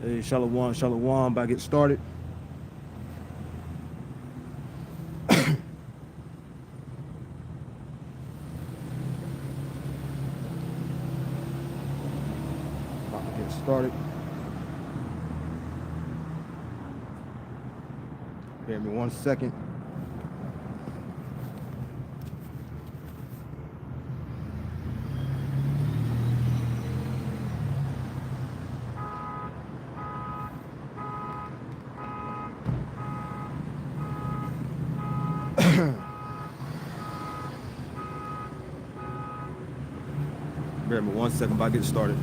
Hey, Shalom, Shalom, about to get started. About to get started. Give me 1 second. Bear me 1 second, about to get started.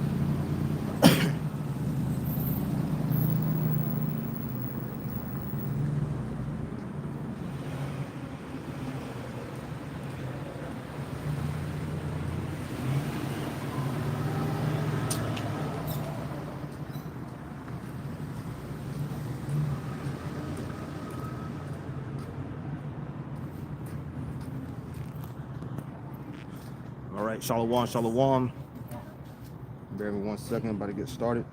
All right, Shalom, Shalom. Bear me 1 second, about to get started.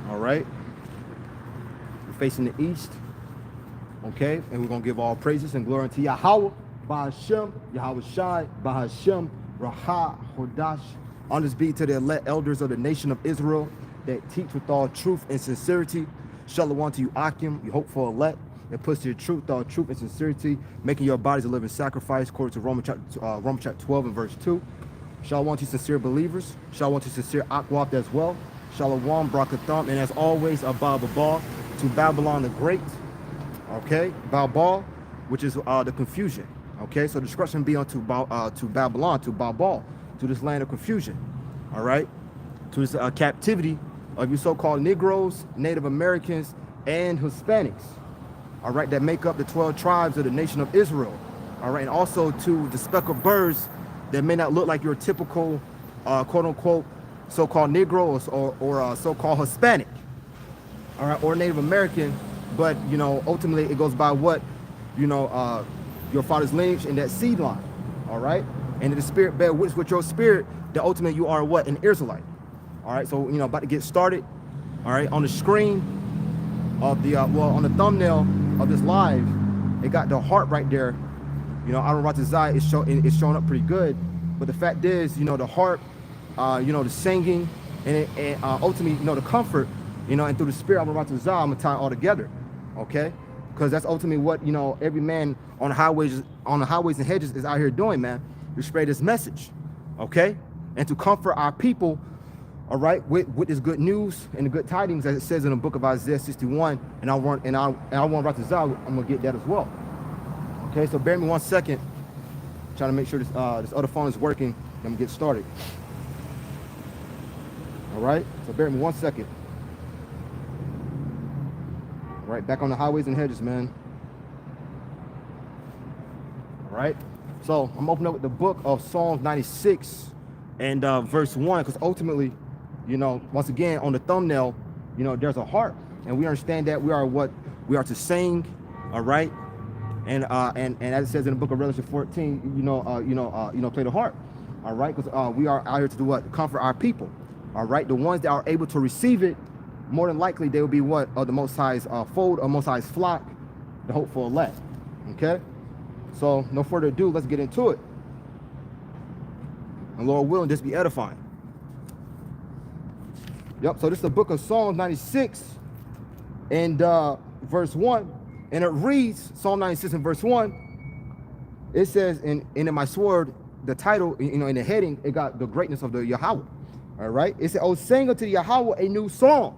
All right. We're facing the east. Okay, and we're gonna give all praises and glory to Yahweh, Bahashem, Yahweh Shai, Bahashem, Raha, Hodash. On this beat to the elect elders of the nation of Israel that teach with all truth and sincerity. Shalom to you, Akim, you hopeful elect that puts your truth, all truth and sincerity, making your bodies a living sacrifice, according to Romans chapter 12 and verse 2. Shalom to sincere believers. Shalom to sincere Akwab as well. Shalom, Brakatham, and as always, Abba Ba to Babylon the Great. Okay, Babal, which is the confusion. Okay, so destruction be unto Babylon, to Babal, to this land of confusion. All right, to this captivity of you so-called Negroes, Native Americans, and Hispanics. All right, that make up the 12 tribes of the nation of Israel. All right, and also to the speckled birds that may not look like your typical, quote-unquote, so-called Negro or so-called Hispanic. All right, or Native American. But, you know, ultimately it goes by what, you know, your father's lineage and that seed line, all right? And the spirit bear witness with your spirit that ultimately you are what? An Israelite. All right, so, you know, about to get started, all right? On the screen of the, well, on the thumbnail of this live, it got the heart right there. You know, Aaron Ratazai is showing up pretty good. But the fact is, you know, the heart, you know, the singing, and ultimately, you know, the comfort, you know, and through the spirit, I'm going to tie it all together. Okay, because that's ultimately what, you know, every man on the highways and hedges is out here doing, man. To spread this message, okay, and to comfort our people, all right, with this good news and the good tidings, as it says in the book of Isaiah 61. And I want right to Zal, I'm gonna get that as well. Okay, so bear me 1 second, trying to make sure this other phone is working. I'm gonna get started. All right, so bear me 1 second. Right, back on the highways and hedges, man. All right, so I'm opening up with the book of Psalms 96 and verse 1, because ultimately, you know, once again, on the thumbnail, you know, there's a heart, and we understand that we are what we are to sing, all right, and as it says in the book of Revelation 14, you know, play the harp, all right, because we are out here to do what? Comfort our people, all right, the ones that are able to receive it. More than likely, they will be what? The Most High's fold, or Most High's flock, the hopeful elect. Okay? So, no further ado, let's get into it. And Lord willing, this be edifying. Yep, so this is the book of Psalms 96 and verse 1. And it reads, Psalm 96 and verse 1, it says, and in my sword, the title, you know, in the heading, it got the greatness of the Yahweh. All right? It said, oh, sing unto the Yahweh a new song.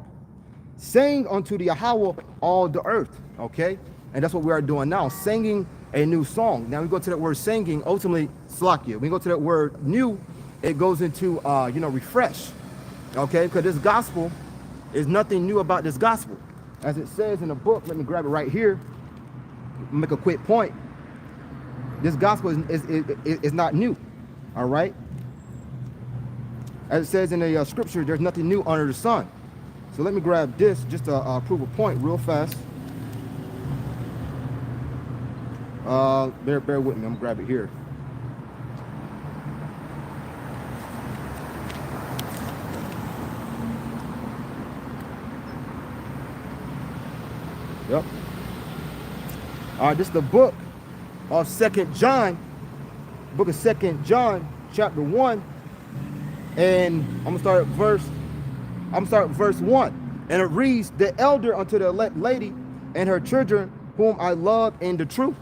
Sing unto the Yahweh all the earth, okay? And that's what we are doing now, singing a new song. Now we go to that word singing, ultimately, slakia. We go to that word new, it goes into, you know, refresh, okay? Because this gospel is nothing new about this gospel. As it says in the book, let me grab it right here, make a quick point. This gospel is not new, all right? As it says in the scripture, there's nothing new under the sun. So let me grab this just to prove a point real fast. Bear with me. I'm gonna grab it here. Yep. All right, this is the book of 2nd John, book of 2nd John, chapter 1, and I'm gonna start at verse 1, and it reads, "The elder unto the elect lady and her children, whom I love in the truth."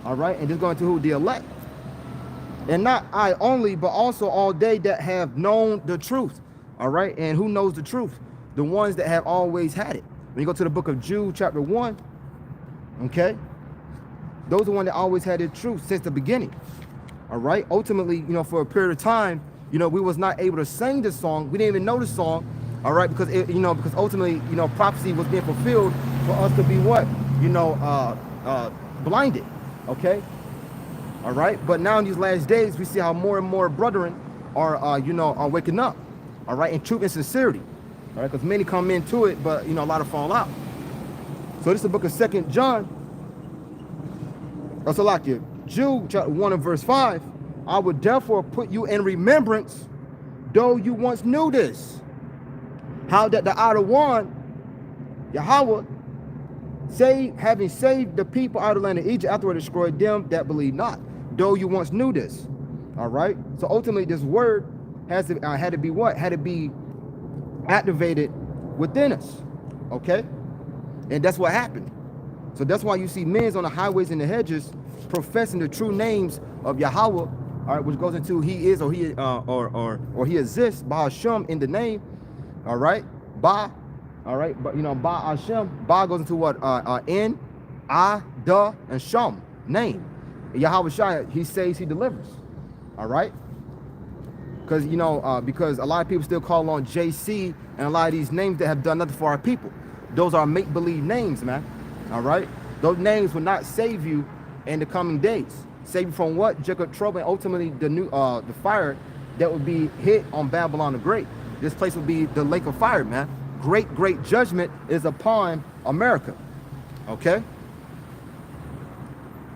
All right, and this is going to who? The elect. "And not I only, but also all they that have known the truth." All right, and who knows the truth? The ones that have always had it. When you go to the book of Jude, chapter 1, okay, those are the ones that always had the truth since the beginning. All right, ultimately, for a period of time, we was not able to sing this song. We didn't even know the song. All right, because because ultimately, prophecy was being fulfilled for us to be what? Blinded. Okay. All right, but now in these last days, we see how more and more brethren are waking up. All right, in truth and sincerity. All right, because many come into it, but a lot of fall out. So this is the book of 2nd John. That's a lot here. Jude chapter 1 and verse 5. "I would therefore put you in remembrance, though you once knew this, how that the outer one, Yahweh, having saved the people out of the land of Egypt, afterward destroyed them that believe not, though you once knew this." All right. So ultimately, this word had to be what? Had to be activated within us. Okay. And that's what happened. So that's why you see men on the highways and the hedges professing the true names of Yahweh, all right, which goes into he is or he exists, Ba Hashem in the name, all right, Ba, all right, but Ba Hashem, Ba goes into what? In, I, Da, and Shem, name. Yahweh Shai, he saves, he delivers, all right? Because because a lot of people still call on JC and a lot of these names that have done nothing for our people. Those are make-believe names, man. All right, those names will not save you in the coming days. Save you from what? Jacob trouble, and ultimately the fire that would be hit on Babylon the Great. This place would be the lake of fire, man. Great judgment is upon America. Okay,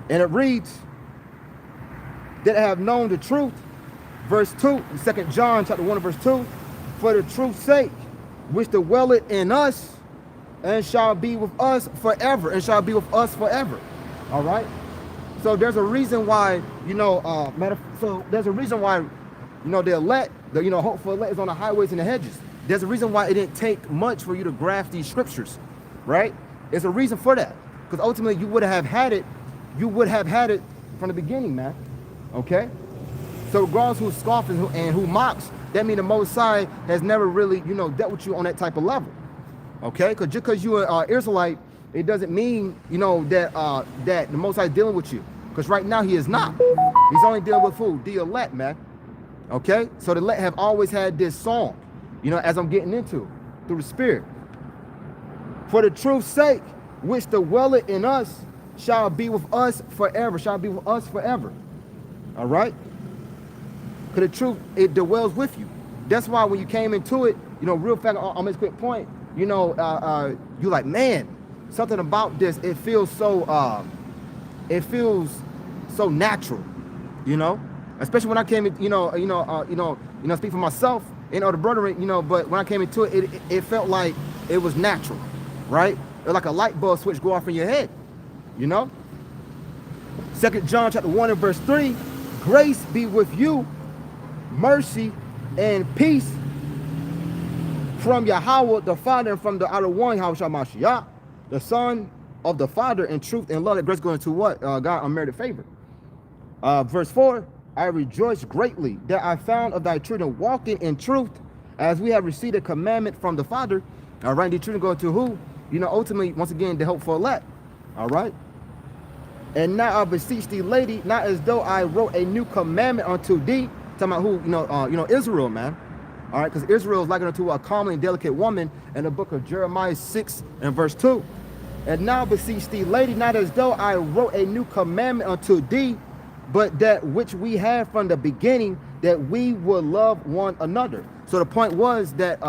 and it reads, "That have known the truth," verse 2, 2nd John chapter 1 verse 2, "for the truth's sake, which dwelleth in us, and shall be with us forever," and shall be with us forever. All right. So there's a reason why, there's a reason why, the elect, the hopeful elect is on the highways and the hedges. There's a reason why it didn't take much for you to grasp these scriptures, right? There's a reason for that, because ultimately you would have had it. You would have had it from the beginning, man. Okay. So regardless who scoffs and who mocks, that means the Most High has never really, dealt with you on that type of level. Okay, because just because you're an Israelite, it doesn't mean that the Most High is dealing with you. Because right now he is not. He's only dealing with who? The elect, man. Okay, so the elect have always had this song, as I'm getting into through the Spirit. "For the truth's sake, which dwelleth in us, shall be with us forever." Shall be with us forever. All right. Because the truth, it dwells with you. That's why when you came into it, real fast on this quick point. You're like, man, something about this, it feels so natural, especially when I came in, speak for myself, the brethren, but when I came into it, it felt like it was natural, right? It was like a light bulb switch go off in your head, 2nd John chapter 1 and verse 3, "Grace be with you, mercy and peace from Yahweh the Father, and from the outer one, Yahweh Mashiach, the Son of the Father, in truth and love." That grace going to what? God unmerited favor. Verse 4, "I rejoice greatly that I found of thy children walking in truth, as we have received a commandment from the Father." All right, the children going to who? Ultimately, once again, the hopeful elect. All right. "And now I beseech thee, lady, not as though I wrote a new commandment unto thee." Talking about who? Israel, man. All right, because Israel is likened unto a comely and delicate woman in the book of Jeremiah 6 and verse 2. "And now beseech thee, lady, not as though I wrote a new commandment unto thee, but that which we had from the beginning, that we would love one another." So the point was that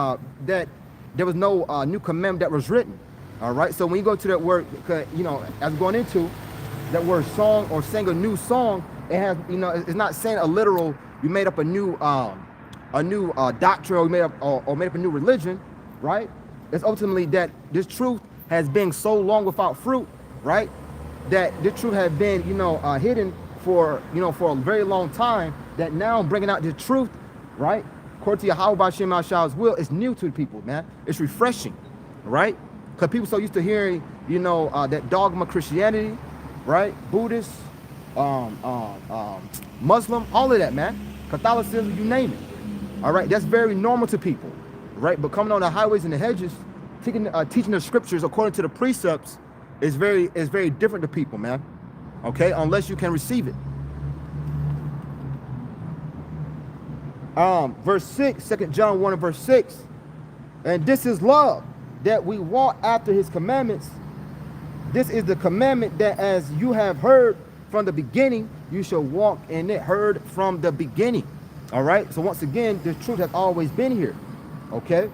that there was no new commandment that was written. All right. So when you go to that word, as we're going into, that word song or sang a new song, it has, you know, it's not saying a literal, you made up a new doctrine, or made up a new religion, right? It's ultimately that this truth has been so long without fruit, right? That this truth has been, you know, hidden for, you know, for a very long time, that now bringing out the truth, right? According to Yahweh B'Shem Yahshua's will, it's new to the people, man. It's refreshing, right? Because people so used to hearing, you know, that dogma Christianity, right? Buddhist, Muslim, all of that, man. Catholicism, you name it. All right, that's very normal to people, right? But coming on the highways and the hedges, teaching the scriptures according to the precepts is very different to people, man. Okay, unless you can receive it. Verse 6, 2 John 1 and verse 6. And this is love, that we walk after his commandments. This is the commandment, that as you have heard from the beginning, you shall walk in it. Heard from the beginning. All right. So once again, the truth has always been here. Okay.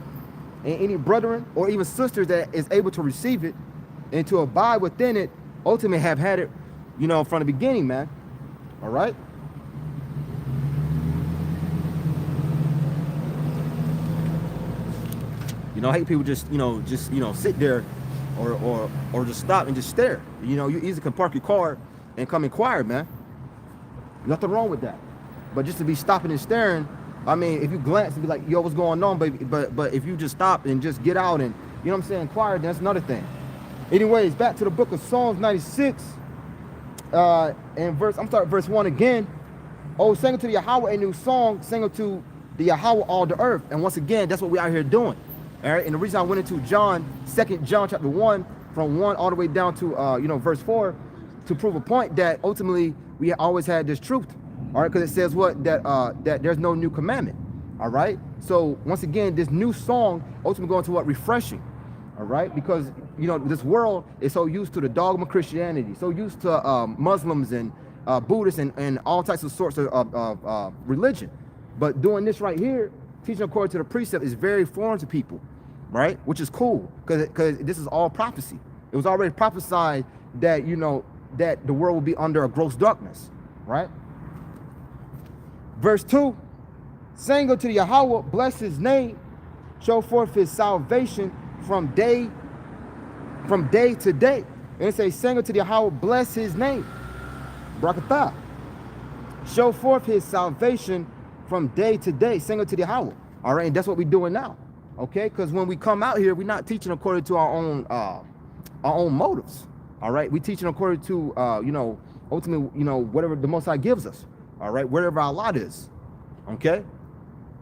And any brethren or even sisters that is able to receive it and to abide within it, ultimately have had it, you know, from the beginning, man. All right. You know, I hate people just sit there or just stop and just stare. You know, you easily can park your car and come inquire, man. Nothing wrong with that. But just to be stopping and staring, I mean, if you glance and be like, yo, what's going on, baby? But if you just stop and just get out and, you know what I'm saying, inquire, that's another thing. Anyways, back to the book of Psalms 96, and verse 1 again. Oh, sing unto the Yahweh a new song, sing unto the Yahweh all the earth. And once again, that's what we out here doing. All right, and the reason I went into 2 John chapter 1, from 1 all the way down to verse 4, to prove a point that ultimately we always had this truth. All right, because it says what? That there's no new commandment. All right. So once again, this new song ultimately going to what? Refreshing. All right, because you know this world is so used to the dogma Christianity, so used to Muslims and Buddhists and all types of sorts of religion. But doing this right here, teaching according to the precept, is very foreign to people, right? Which is cool, because this is all prophecy. It was already prophesied that, you know, that the world will be under a gross darkness, right? Verse 2, sing unto the Yahweh, bless his name, show forth his salvation from day to day. And it says, sing unto the Yahweh, bless his name, Barakatah, show forth his salvation from day to day, sing unto the Yahweh. All right, and that's what we're doing now, okay? Because when we come out here, we're not teaching according to our own motives. All right, we're teaching according to ultimately, whatever the Most High gives us. All right, wherever our lot is. Okay,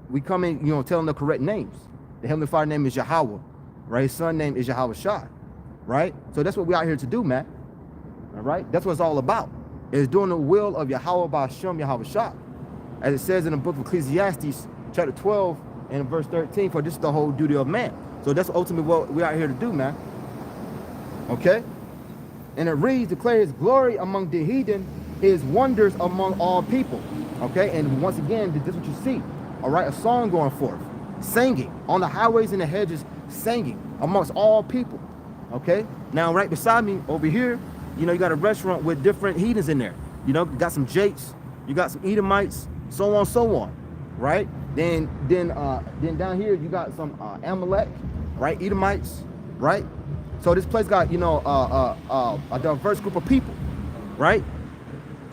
we come in, telling the correct names. The Heavenly Father name is Yahweh, right? His Son name is Yahweh Shai, right? So that's what we're out here to do, man. All right, that's what it's all about. It's doing the will of Yahweh B'Shem Yahweh Shai, as it says in the book of Ecclesiastes, chapter 12 and verse 13. For this is the whole duty of man. So that's ultimately what we're out here to do, man. Okay, and it reads, declare his glory among the heathen, his wonders among all people. Okay, and once again, this is what you see. All right, a song going forth, singing on the highways and the hedges, singing amongst all people. Okay, now right beside me over here, you got a restaurant with different heathens in there. You got some Jakes, you got some Edomites, so on, right? Then down here you got some Amalek, right? Edomites, right? So this place got a diverse group of people, right?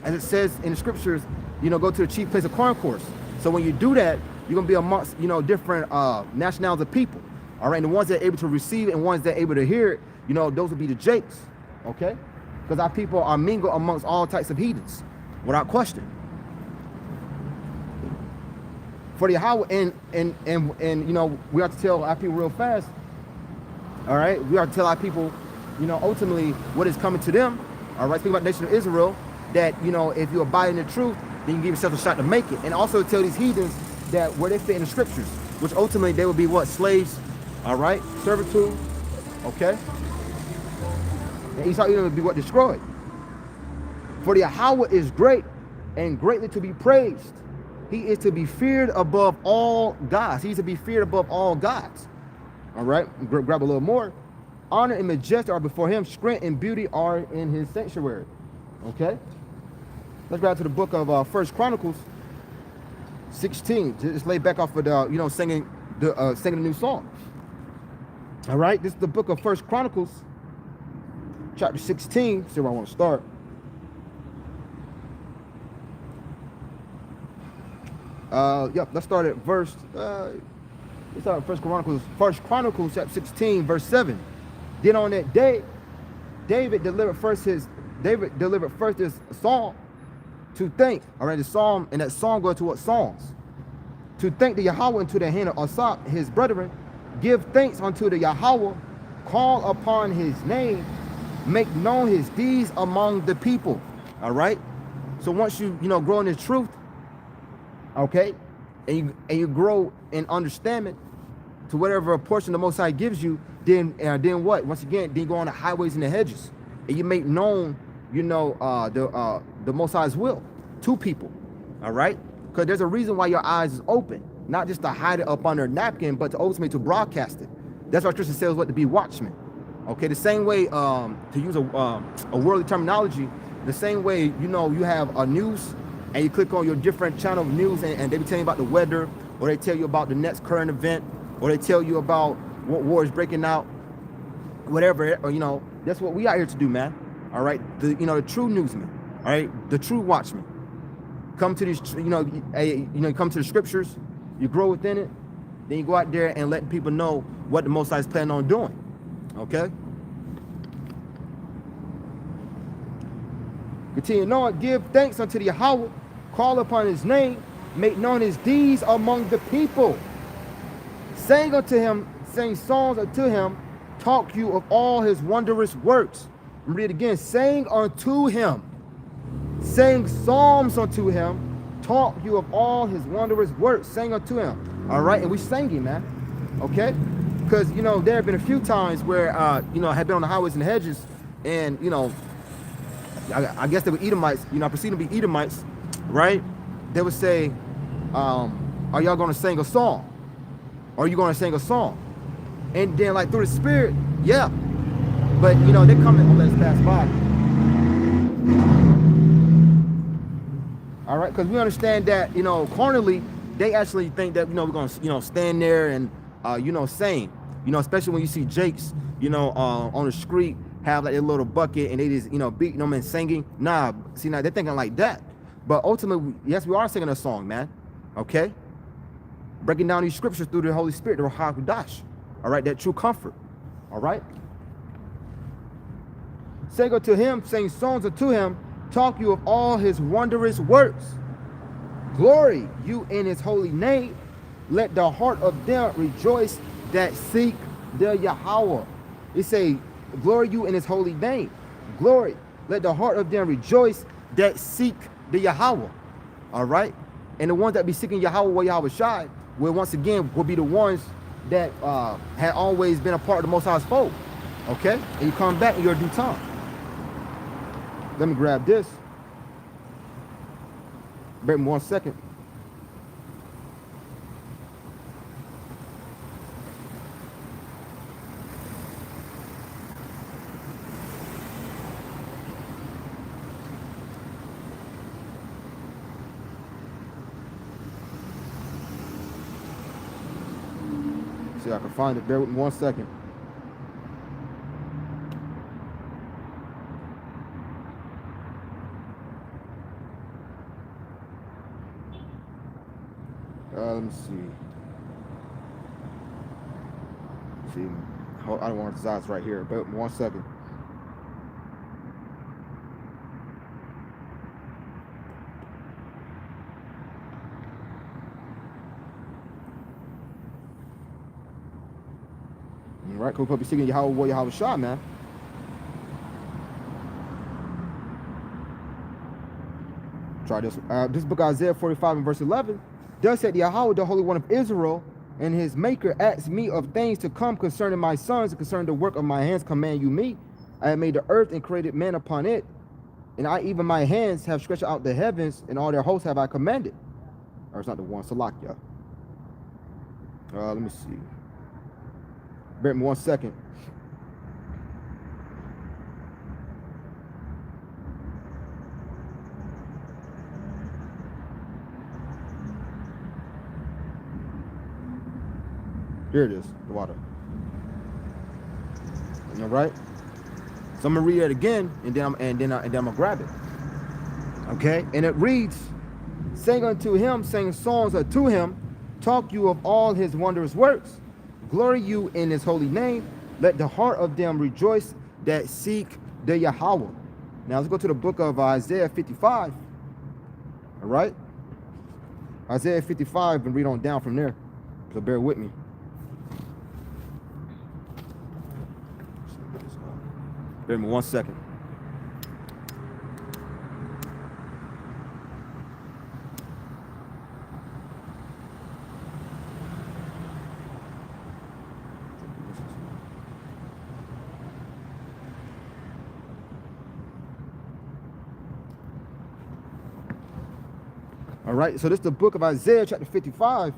As it says in the scriptures, go to the chief place of concourse. So when you do that, you're gonna be amongst different nationalities of people. All right, and the ones that are able to receive it and ones that are able to hear it, those will be the Jakes, okay? Because our people are mingled amongst all types of heathens, without question. For the Yahweh, and we have to tell our people real fast. All right, we have to tell our people, ultimately what is coming to them. All right, think about the nation of Israel, that if you abide in the truth, then you give yourself a shot to make it. And also tell these heathens that where they fit in the scriptures, which ultimately they will be what? Slaves, all right? Servitude, okay? And Esau Edom will be what? Destroyed. For the Yahweh is great and greatly to be praised. He is to be feared above all gods. He's to be feared above all gods. All right, grab a little more. Honor and majesty are before him. Strength and beauty are in his sanctuary. Okay? Let's go out to the book of First Chronicles 16. Just lay back off of the, singing the new song. All right? This is the book of First Chronicles, chapter 16. See where I want to start. Yep, let's start at verse, let's start at First Chronicles chapter 16, verse 7. Then on that day, David delivered first his song to thank. All right, the psalm, and that song goes to what? Psalms. To thank the Yahweh and to the hand of Asaph, his brethren. Give thanks unto the Yahweh. Call upon his name. Make known his deeds among the people. All right. So once you grow in the truth, okay, and you grow in understanding to whatever portion the Most High gives you, then what? Once again, then you go on the highways and the hedges, and you make known, the Most High's will to people. All right, because there's a reason why your eyes is open, not just to hide it up under a napkin, but to ultimately to broadcast it. That's why Christian says what to be watchmen. Okay, the same way, to use a worldly terminology, the same way, you have a news and you click on your different channel of news and they be telling you about the weather, or they tell you about the next current event, or they tell you about what war is breaking out, whatever, or, that's what we out here to do, man. All right, the true newsman, all right, the true watchman. Come to these, come to the scriptures, you grow within it, then you go out there and let people know what the Most High is planning on doing. Okay. Continue on. Give thanks unto the Yahweh. Call upon his name. Make known his deeds among the people. Sing unto him. Sing songs unto him. Talk you of all his wondrous works. Read it again. Sing unto him. Sing psalms unto him. Talk you of all his wondrous works. Sing unto him. All right. And we singing, man. Okay. Because, there have been a few times where, I had been on the highways and hedges, and, I guess they were Edomites, I perceive them to be Edomites, right? They would say, are y'all going to sing a song? Are you going to sing a song? And then, like, through the spirit, yeah. But, they come and let us pass by. All right? Because we understand that, carnally, they actually think that, we're going to, stand there and, sing. Especially when you see Jakes, on the street, have like a little bucket and they just, beating them and singing. Nah, see, now they're thinking like that. But ultimately, yes, we are singing a song, man. Okay? Breaking down these scriptures through the Holy Spirit, the Ruach HaKodesh. All right? That true comfort. All right? Sing unto him, sing songs unto him, talk you of all his wondrous works. Glory you in his holy name. Let the heart of them rejoice that seek the Yahweh. It say, glory you in his holy name. Glory. Let the heart of them rejoice that seek the Yahweh. All right? And the ones that be seeking Yahweh, Yahweh Shai, will once again will be the ones that had always been a part of the Most High's fold. Okay? And you come back in your due time. Let me grab this. Bear with me 1 second. See if I can find it. Bear with me 1 second. Let me see. I don't want his eyes right here. Bear with me 1 second. All right, we'll be seeking Yahweh, Yahweh Shah, man. Try this. This book, Isaiah 45 and verse 11. Thus said Yahweh, the Holy One of Israel, and his Maker, asked me of things to come concerning my sons, and concerning the work of my hands, command you me. I have made the earth and created man upon it, and I even my hands have stretched out the heavens, and all their hosts have I commanded. Or it's not the one, Salakia. Let me see. Bear with me 1 second. Here it is, the water. All right. So I'm gonna read it again, and then I'm gonna grab it. Okay, and it reads, "Sing unto him, sing songs unto him, talk you of all his wondrous works, glory you in his holy name. Let the heart of them rejoice that seek the Yahweh." Now let's go to the book of Isaiah 55. All right, Isaiah 55, and read on down from there. So bear with me. Bear with me 1 second. All right, so this is the book of Isaiah, chapter 55,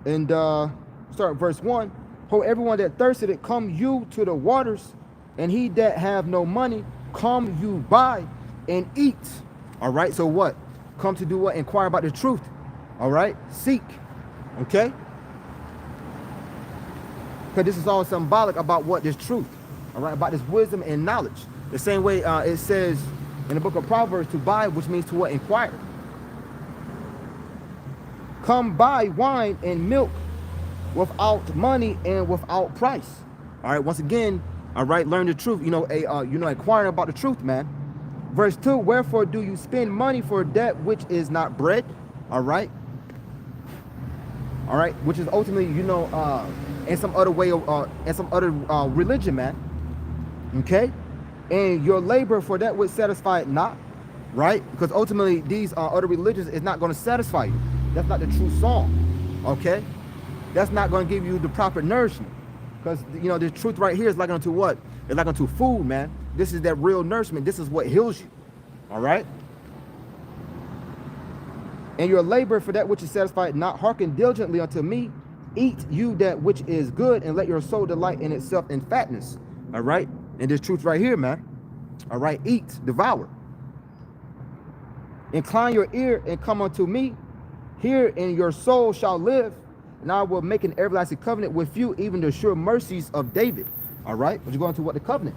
and start at verse 1. "Ho, everyone that thirsteth it, come you to the waters, and he that have no money, come you buy and eat." All right, so what? Come to do what? Inquire about the truth. All right, seek. Okay, because this is all symbolic about what? This truth. All right, about this wisdom and knowledge. The same way it says in the book of Proverbs to buy, which means to what? Inquire. "Come buy wine and milk without money and without price." All right, once again, all right, learn the truth. Inquiring about the truth, man. Verse 2, "Wherefore do you spend money for that which is not bread?" All right. All right, which is ultimately, in some other way, in some other religion, man. Okay. "And your labor for that which satisfied not." Right, because ultimately these other religions is not going to satisfy you. That's not the true song. Okay, that's not going to give you the proper nourishment, because the truth right here is like unto what? It's like unto food, man. This is that real nourishment. This is what heals you. All right. "And your labor for that which is satisfied not, hearken diligently unto me, eat you that which is good, and let your soul delight in itself in fatness." All right, and this truth right here, man. All right, eat, devour. "Incline your ear and come unto me, hear, and your soul shall live, and I will make an everlasting covenant with you, even the sure mercies of David." All right, but you're going to what? The covenant.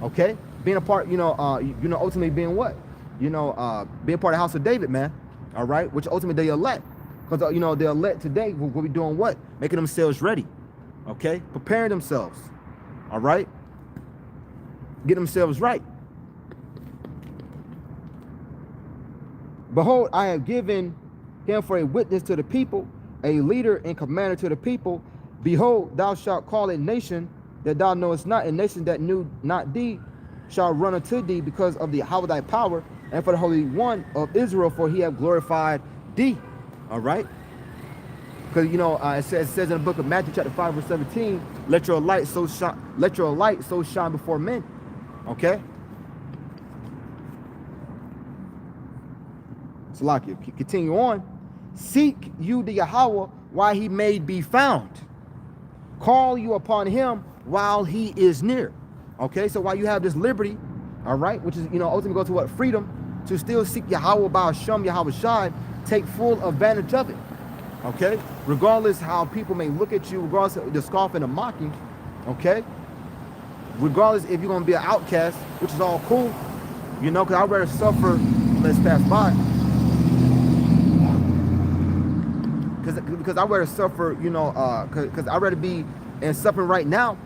Okay, being a part, ultimately being what? Being part of the house of David, man. All right, which ultimately the elect, because the elect today will be doing what? Making themselves ready. Okay, preparing themselves. All right, get themselves right. "Behold, I have given him for a witness to the people, a leader and commander to the people. Behold, thou shalt call a nation that thou knowest not, a nation that knew not thee shall run unto thee, because of the power of thy power, and for the Holy One of Israel, for he hath glorified thee." All right, because it says in the book of Matthew chapter 5 verse 17, let your light so shine before men. Okay, so like you continue on. "Seek you the Yahweh while he may be found. Call you upon him while he is near." Okay, so while you have this liberty, all right, which is, ultimately go to what? Freedom, to still seek Yahweh by Hashem, Yahweh Shai, take full advantage of it. Okay, regardless how people may look at you, regardless of the scoffing and mocking. Okay, regardless if you're going to be an outcast, which is all cool, because I'd rather suffer. Let's pass by. Because I'd rather suffer, because I'd rather be in suffering right now,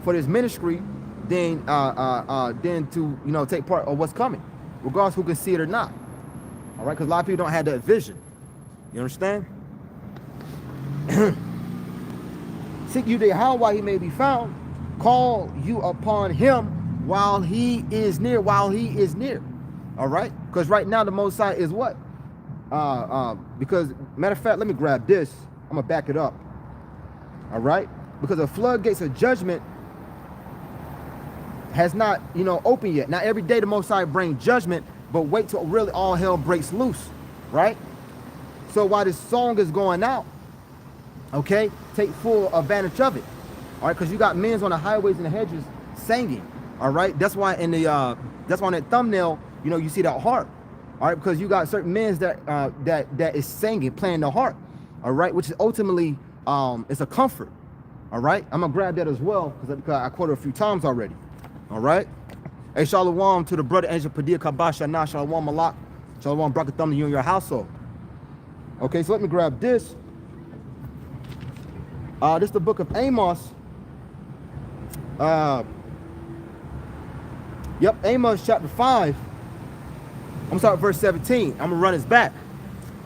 for this ministry than to, take part of what's coming, regardless who can see it or not. All right, because a lot of people don't have that vision. You understand? "Seek you the Yahweh while he may be found. Call you upon him while he is near." While he is near. All right, because right now the Most High is what? Because matter of fact, let me grab this. I'm gonna back it up. All right, because the floodgates of judgment has not, opened yet. Now every day the Most High brings judgment, but wait till really all hell breaks loose, right? So while this song is going out, okay, take full advantage of it. All right, because you got men on the highways and the hedges singing. All right, that's why in that thumbnail, you see that harp. All right, because you got certain men that is singing, playing the harp. All right, which is ultimately it's a comfort. All right, I'm gonna grab that as well because I quoted a few times already. All right, hey, shalom to the brother Angel Padilla Kabasha Nah, shalom Malak, shalom Brakatham to you and your household. Okay, so let me grab this. This is the book of Amos. Yep, Amos chapter 5. I'm gonna start with verse 17. I'm gonna run this back.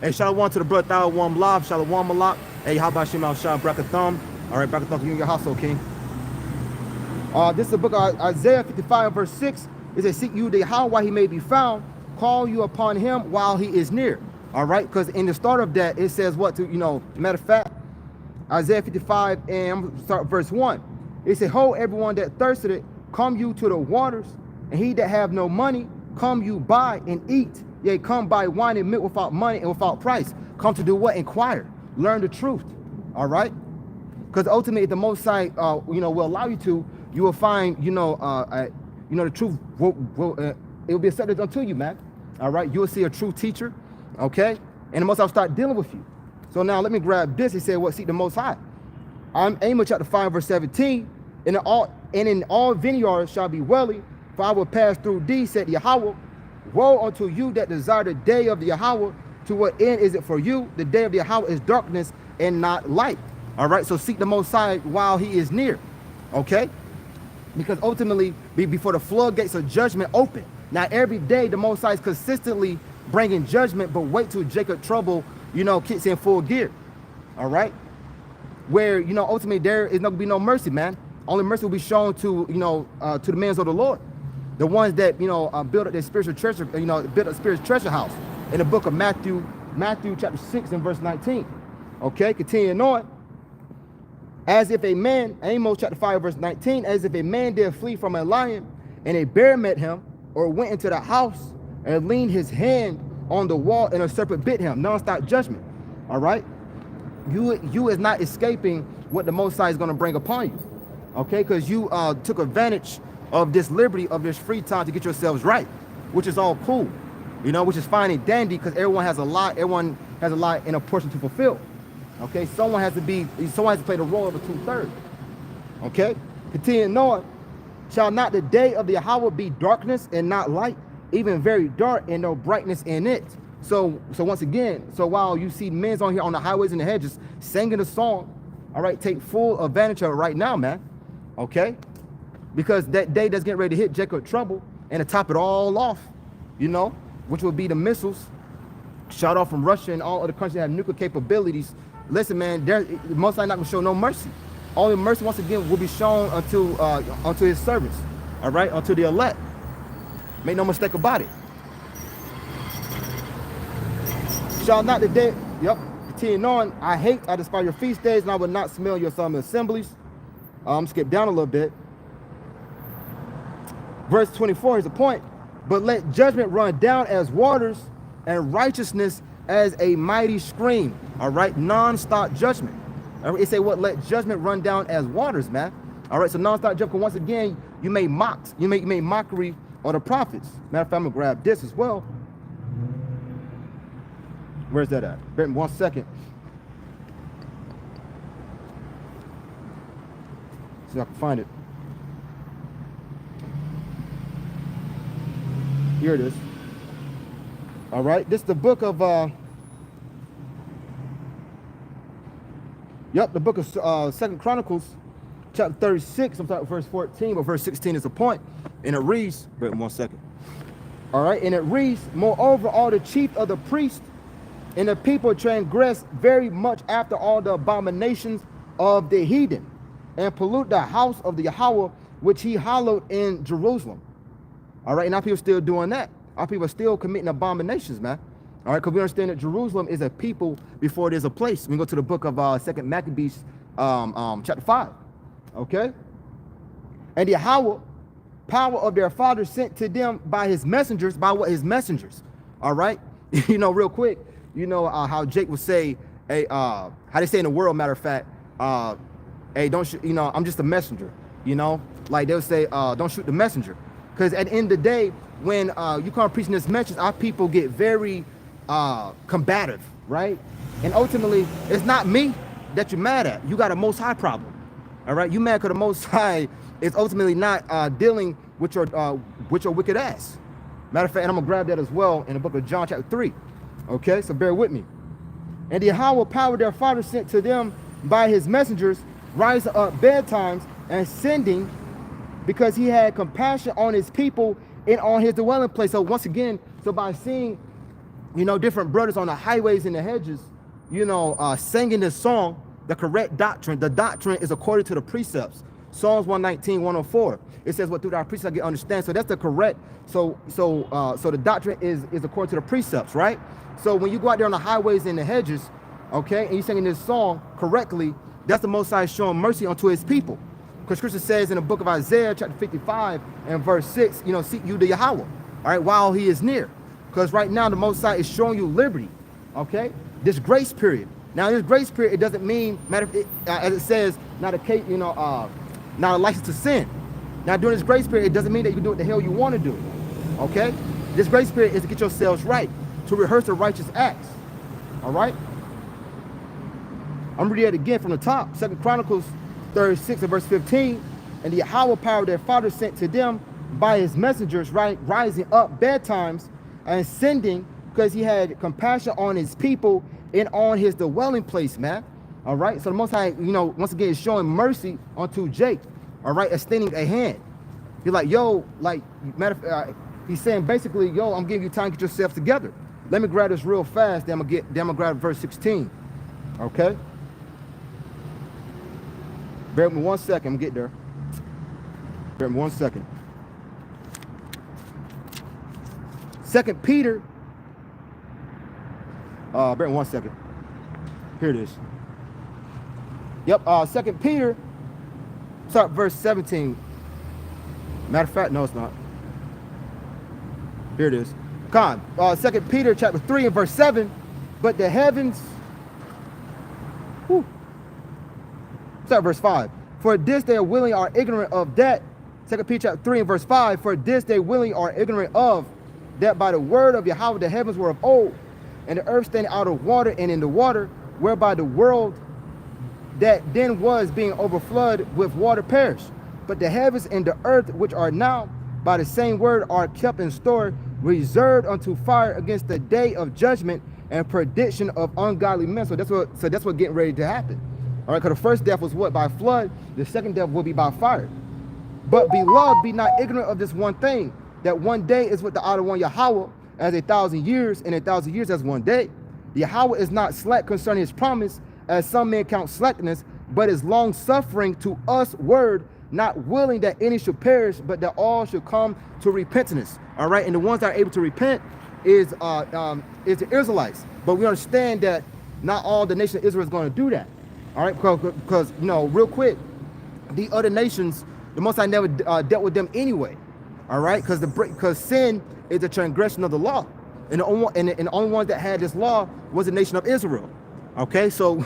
Hey, shalom to the brother Thawam Lav, shalom Malak. Hey, how about Shema Shah Brakatham? All right, Brakatham to you and your household, King. This is the book of Isaiah 55 verse 6. It says, seek you the Yahweh while he may be found, call you upon him while he is near. All right, because in the start of that, it says what to, matter of fact, Isaiah 55, and I'm going to start verse 1. It said, ho, everyone that thirsted it, come you to the waters, and he that have no money, come you buy and eat. Yea, come buy wine and milk without money and without price. Come to do what? Inquire. Learn the truth. All right? Because ultimately, the Most High, will allow you to, you will find, the truth, it will be accepted unto you, man. All right? You will see a true teacher, okay? And the Most High will start dealing with you. So now let me grab this. He said, what? Seek the Most High. I'm Amos chapter 5, verse 17. In all vineyards shall be welling, for I will pass through thee, said Yahweh. Woe unto you that desire the day of the Yahweh. To what end is it for you? The day of the Yahweh is darkness and not light. All right, so seek the Most High while he is near. Okay? Because ultimately, before the floodgates of judgment open. Now, every day, the Most High is consistently bringing judgment, but wait till Jacob trouble, kicks in full gear. All right? Where, ultimately, there is not going to be no mercy, man. Only mercy will be shown to, to the men of the Lord. The ones that, build up their spiritual treasure, build a spiritual treasure house. In the book of Matthew chapter 6 and verse 19. Okay, continuing on. As if a man, Amos chapter 5 verse 19, as if a man did flee from a lion and a bear met him, or went into the house and leaned his hand on the wall and a serpent bit him. Non-stop judgment. All right? You is not escaping what the Most High is going to bring upon you. Okay, because you took advantage of this liberty, of this free time to get yourselves right, which is all cool, which is fine and dandy because everyone has a lot in a portion to fulfill. Okay, someone has to play the role of a 2/3. Okay, continuing on. Shall not the day of the Yahweh be darkness and not light, even very dark and no brightness in it? So once again, while you see men on here on the highways and the hedges singing a song, all right, take full advantage of it right now, man. Okay, because that day that's getting ready to hit Jacob trouble, and to top it all off, which would be the missiles shot off from Russia and all other countries that have nuclear capabilities. Listen, man, most likely not going to show no mercy. Only mercy, once again, will be shown unto his servants, all right, unto the elect. Make no mistake about it. Shall not the day, continuing on, I despise your feast days, and I will not smell your solemn assemblies. Skip down a little bit. Verse 24 is the point. But let judgment run down as waters, and righteousness as a mighty stream. All right, non-stop judgment. All right, it say what? Let judgment run down as waters, man. All right, so non-stop judgment. Once again, you made mockery of the prophets. Matter of fact, I'm gonna grab this as well. Where's that at? Bear with me 1 second. See if I can find it. Here it is. All right, this is the book of the book of 2nd Chronicles, chapter 36. I'm talking verse 14, but verse 16 is the point, and it reads. Wait 1 second. All right, and it reads, moreover, all the chief of the priests and the people transgress very much after all the abominations of the heathen, and pollute the house of the Yahweh, which he hallowed in Jerusalem. All right, and our people still doing that. Our people are still committing abominations, man. All right, because we understand that Jerusalem is a people before it is a place. We go to the book of 2nd Maccabees, chapter 5. Okay? And the Yahweh, power of their fathers, sent to them by his messengers, by what? His messengers. All right? Real quick, how Jake would say, hey, how they say in the world, matter of fact, hey, don't shoot, I'm just a messenger, like they'll say, don't shoot the messenger. Because at the end of the day, when you come preaching this message, our people get very combative, right? And ultimately, it's not me. that you're mad at. You got a Most High problem. All right, you mad because the Most High is ultimately not dealing with your wicked ass. Matter of fact, and I'm gonna grab that as well in the book of John chapter 3. Okay, so bear with me. And the Yahweh power their father sent to them by his messengers, rising up bedtimes and sending, because he had compassion on his people and on his dwelling place. So once again, so by seeing, different brothers on the highways and the hedges, singing this song, the correct doctrine, the doctrine is according to the precepts. Psalms 119, 104. It says, what through thy precepts I get understand. So that's the correct. So the doctrine is according to the precepts, right? So when you go out there on the highways and the hedges, okay, and you're singing this song correctly, that's the Most High showing mercy unto his people. Because Scripture says in the book of Isaiah, chapter 55 and verse 6, seek you the Yahweh, all right, while he is near. Because right now the Most High is showing you liberty, okay? This grace period. Now this grace period, it doesn't mean, as it says, not a license to sin. Now during this grace period, it doesn't mean that you can do what the hell you want to do, okay? This grace period is to get yourselves right, to rehearse the righteous acts, all right? I'm reading it again from the top. 2 Chronicles 36 and verse 15. And the Yahweh power their father sent to them by his messengers, right, rising up bedtimes and sending, because he had compassion on his people and on his dwelling place, man. All right. So the Most High, once again, is showing mercy unto Jake. All right, extending a hand. He's like, yo, he's saying basically, yo, I'm giving you time to get yourself together. Let me grab this real fast. Then I'm gonna grab verse 16. Okay. Bear with me 1 second. I'm gonna get there. Bear with me 1 second. 2 Peter. Bear with me 1 second. Here it is. Yep. 2 Peter. Start verse 17. Matter of fact, no, it's not. Here it is. Come on. 2 Peter chapter 3 and verse 7. But the heavens. Whew. Start verse 5. For this they willingly are ignorant of that. 2 Peter chapter 3 and verse 5. For this they willingly are ignorant of that by the word of Yahweh the heavens were of old, and the earth standing out of water and in the water, whereby the world that then was being overflowed with water perished. But the heavens and the earth, which are now by the same word, are kept in store, reserved unto fire against the day of judgment and perdition of ungodly men. So that's what getting ready to happen. All right, because the first death was what? By flood. The second death will be by fire. But beloved, be not ignorant of this one thing, that one day is with the outer one Yahweh as 1,000 years, and 1,000 years as one day. The Yahweh is not slack concerning his promise, as some men count slackness, but is long suffering to us word, not willing that any should perish, but that all should come to repentance. All right, and the ones that are able to repent is the Israelites. But we understand that not all the nation of Israel is going to do that. All right, because real quick, the other nations, the Most High never dealt with them anyway. All right, because sin is a transgression of the law, and the only ones that had this law was the nation of Israel. Okay, so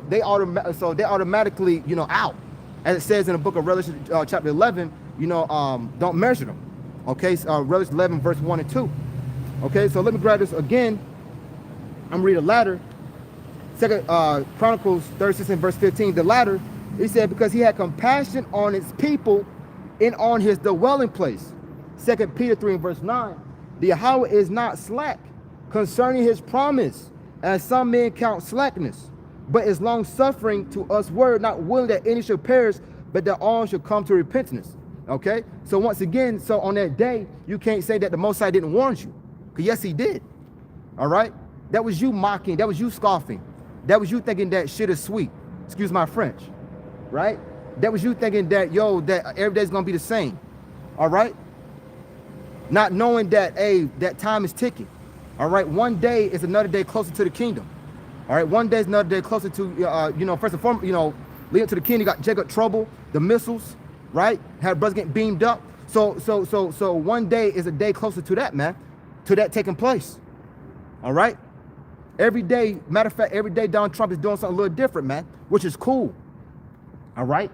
they automatically out, as it says in the book of Revelation chapter 11. Don't measure them. Okay, Revelation 11 verse 1 and 2. Okay, so let me grab this again. I'm reading the latter. 2 Chronicles 36 and verse 15. The latter, he said, because he had compassion on his people and on his dwelling place. 2 Peter 3 and verse 9. The Yahweh is not slack concerning his promise, as some men count slackness, but is long suffering to us word, not willing that any should perish, but that all should come to repentance. Okay, so once again, so on that day, you can't say that the Most High didn't warn you, because yes, he did. All right, that was you mocking, that was you scoffing, that was you thinking that shit is sweet. Excuse my French, right? That was you thinking that that every day's gonna be the same. All right, not knowing that that time is ticking. All right, one day is another day closer to the kingdom. All right, one day is another day closer to first and foremost, leading to the kingdom. You got Jacob trouble, the missiles, right? Had brothers getting beamed up. So one day is a day closer to that, man, to that taking place. All right, every day, matter of fact, every day Donald Trump is doing something a little different, man, which is cool. All right,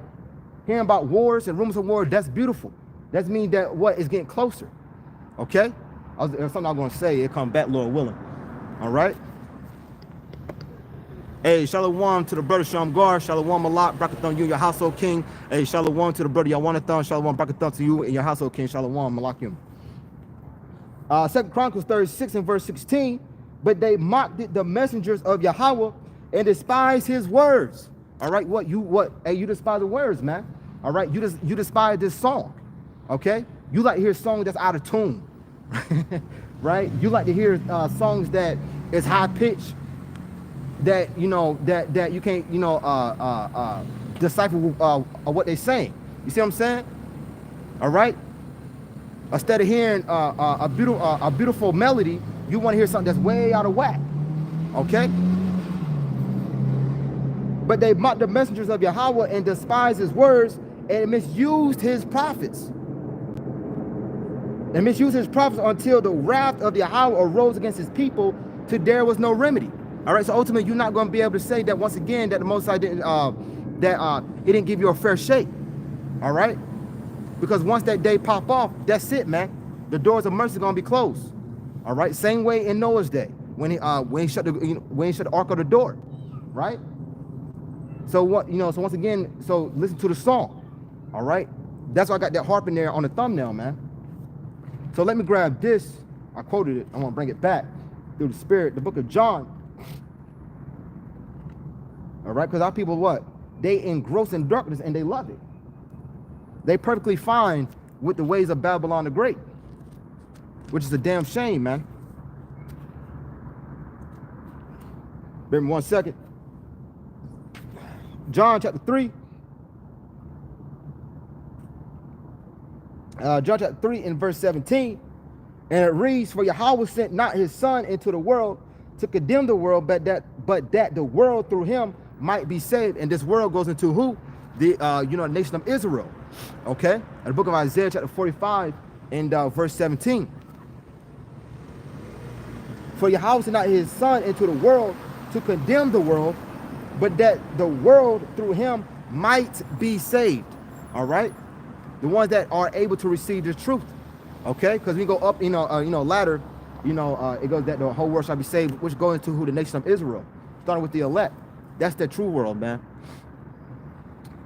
hearing about wars and rumors of war, that's beautiful. That means that what is getting closer. Okay, there's something I'm going to say. It come back, Lord willing. All right. Hey, shalom to the brother Shamgar, shalom Malak, brakathon you and your household king. Hey, shalom to the brother Yawanathan, shalom brakathon to you and your household king, shalom Malakim. 2 Chronicles 36 and verse 16, but they mocked the messengers of Yahweh and despised his words. All right, hey, you despise the words, man. All right, you despise this song. Okay, you like to hear songs that's out of tune, right? You like to hear songs that is high pitched, that that you can't decipher what they're saying. You see what I'm saying? All right. Instead of hearing a beautiful melody, you want to hear something that's way out of whack. Okay. But they mocked the messengers of Yahweh and despised his words and misused his prophets. And misused his prophets until the wrath of Yahweh arose against his people, till there was no remedy. All right, so ultimately, you're not going to be able to say that once again that the Most High didn't it didn't give you a fair shake. All right, because once that day pop off, that's it, man. The doors of mercy are going to be closed. All right, same way in Noah's day when he shut the ark of the door, right? So what so once again, so listen to the song. All right, that's why I got that harp in there on the thumbnail, man. So let me grab this. I quoted it. I want to bring it back through the Spirit, the book of John. All right, because our people, what? They engross in darkness and they love it. They perfectly fine with the ways of Babylon the Great, which is a damn shame, man. Bear me 1 second. John chapter 3. John chapter 3 and verse 17. And it reads, for Yahweh sent not his son into the world to condemn the world, but that the world through him might be saved. And this world goes into who? The nation of Israel. Okay? In the book of Isaiah chapter 45 and verse 17. For Yahweh sent not his son into the world to condemn the world, but that the world through him might be saved. All right? The ones that are able to receive the truth. Okay? Because we go up, ladder, it goes that the whole world shall be saved, which goes into who? The nation of Israel, starting with the elect. That's the true world, man.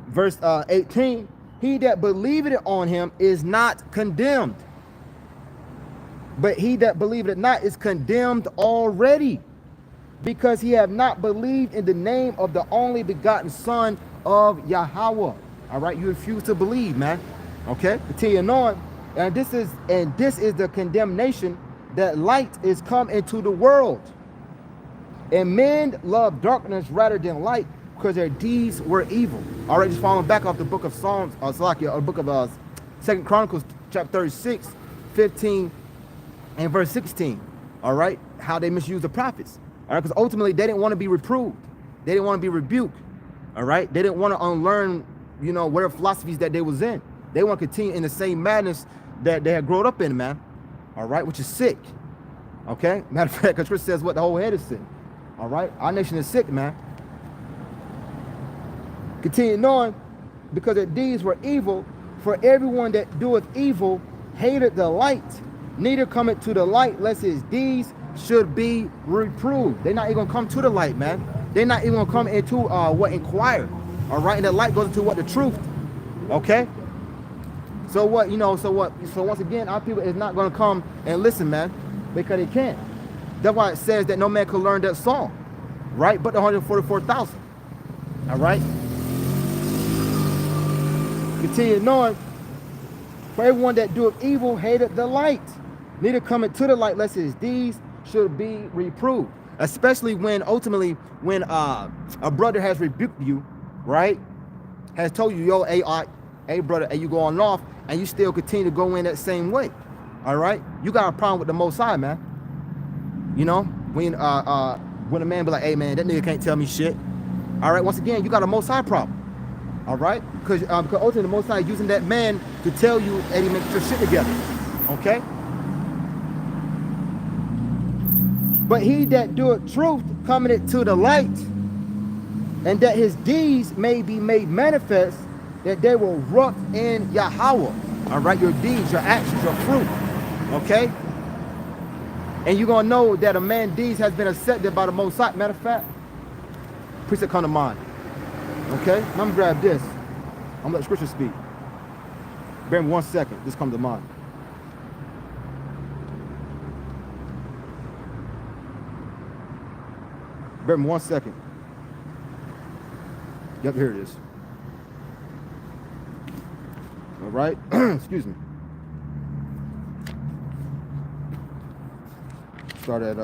Verse 18, he that believeth on him is not condemned, but he that believeth not is condemned already, because he have not believed in the name of the only begotten Son of Yahweh. All right, you refuse to believe, man. Okay, continuing on, and this is the condemnation, that light is come into the world, and men love darkness rather than light, because their deeds were evil. All right, just following back off the book of Psalms, or the book of 2 Chronicles, chapter 36, 15, and verse 16. All right, how they misuse the prophets. All right, because ultimately they didn't want to be reproved. They didn't want to be rebuked. All right, they didn't want to unlearn, whatever philosophies that they was in. They want to continue in the same madness that they had grown up in, man. All right, which is sick. Okay, matter of fact, because Chris says what the whole head is sick. All right, our nation is sick, man. Continuing on, because their deeds were evil, for everyone that doeth evil hated the light, neither cometh to the light, lest his deeds should be reproved. They're not even gonna come to the light, man. They're not even gonna come into inquire. All right, and the light goes into what? The truth. Okay. So what? So once again, our people is not gonna come and listen, man, because they can't. That's why it says that no man could learn that song, right? But the 144,000. All right. Continuing on, for everyone that doeth evil hated the light, neither cometh to the light, lest his deeds should be reproved. Especially when ultimately, when a brother has rebuked you, right? Has told you, yo, hey brother, and you going off, and you still continue to go in that same way. All right, you got a problem with the Most High, man. When a man be like, hey man, that nigga can't tell me shit. All right, once again, you got a Most High problem. All right, because ultimately the Most High is using that man to tell you, Eddie, make your shit together. Okay. But he that doeth truth cometh to the light, and that his deeds may be made manifest, that they will wrought in Yahweh. All right, your deeds, your actions, your fruit. Okay. And you're gonna know that a man's deeds has been accepted by the Most High. Matter of fact, precept come to mind. Okay? Now I'm gonna grab this. I'm gonna let scripture speak. Bear with me 1 second. This comes to mind. Bear with me 1 second. Yep, here it is. All right. Excuse me. Start at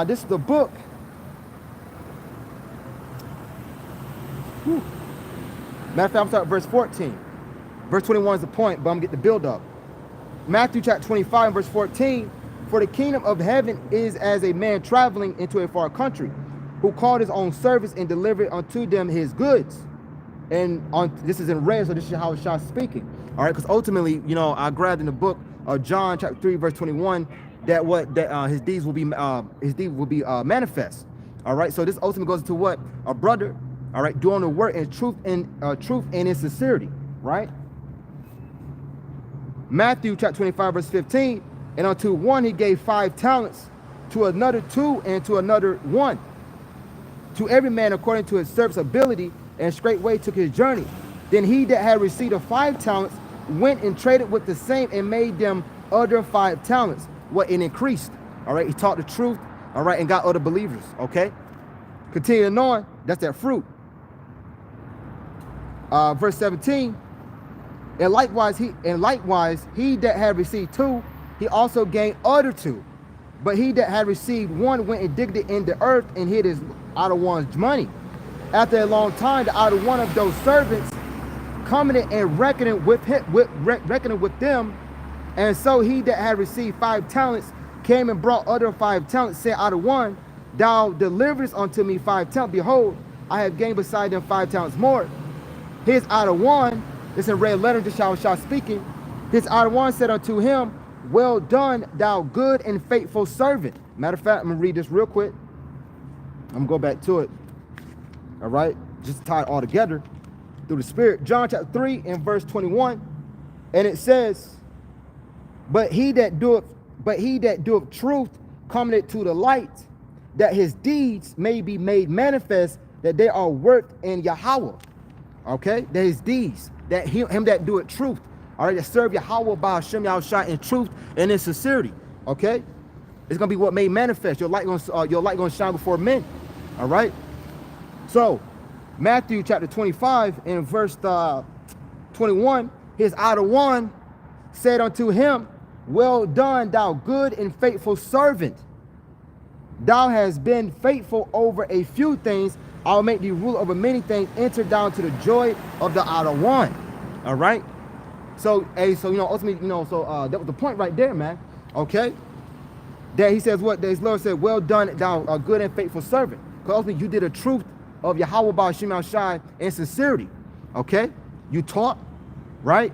this is the book. Whew. Matter of fact, I'm starting at verse 14. Verse 21 is the point, but I'm getting the build up. Matthew chapter 25, verse 14. For the kingdom of heaven is as a man traveling into a far country, who called his own servants and delivered unto them his goods. And this is in red, so this is how Shah's speaking. All right, because ultimately, you know, I grabbed in the book of John chapter 3, verse 21, that his deeds will be manifest. All right, so this ultimately goes to what a brother, all right, doing the work in truth and in sincerity, right? Matthew chapter 25, verse 15, and unto one he gave 5 talents, to another 2, and to another 1, to every man according to his servant's ability, and straightway took his journey. Then he that had received the 5 talents went and traded with the same and made them other 5 talents. What? It increased. All right, he taught the truth, all right, and got other believers. Okay, continuing on, that's that fruit. Verse 17, and likewise he that had received 2, he also gained other 2. But he that had received 1 went and digged it in the earth and hid his outer one's money. After a long time, the outer one of those servants coming in and reckoning with them. And so he that had received 5 talents came and brought other 5 talents, said outer one, thou deliverest unto me 5 talents. Behold, I have gained beside them 5 talents more. His outer one, this in red letter, just Shah speaking. His outer one said unto him, well done, thou good and faithful servant. Matter of fact, I'm gonna read this real quick. I'm gonna go back to it. All right, just tie it all together through the Spirit. John chapter 3 and verse 21, and it says, but he that doeth truth cometh to the light, that his deeds may be made manifest, that they are worked in Yahweh. Okay, that his deeds, that him that doeth truth, all right, that serve Yahweh by Hashem Yahushua in truth and in sincerity. Okay, it's gonna be what made manifest. Your light gonna shine before men. All right. So, Matthew chapter 25 and verse 21, his outer one said unto him, well done, thou good and faithful servant. Thou hast been faithful over a few things. I'll make thee ruler over many things. Enter down to the joy of the outer one. All right. So, ultimately, that was the point right there, man. Okay. That he says what? That his Lord said, well done, thou a good and faithful servant. Because ultimately you did the truth of Yahweh by Hashem Shai in sincerity. Okay. You taught, right?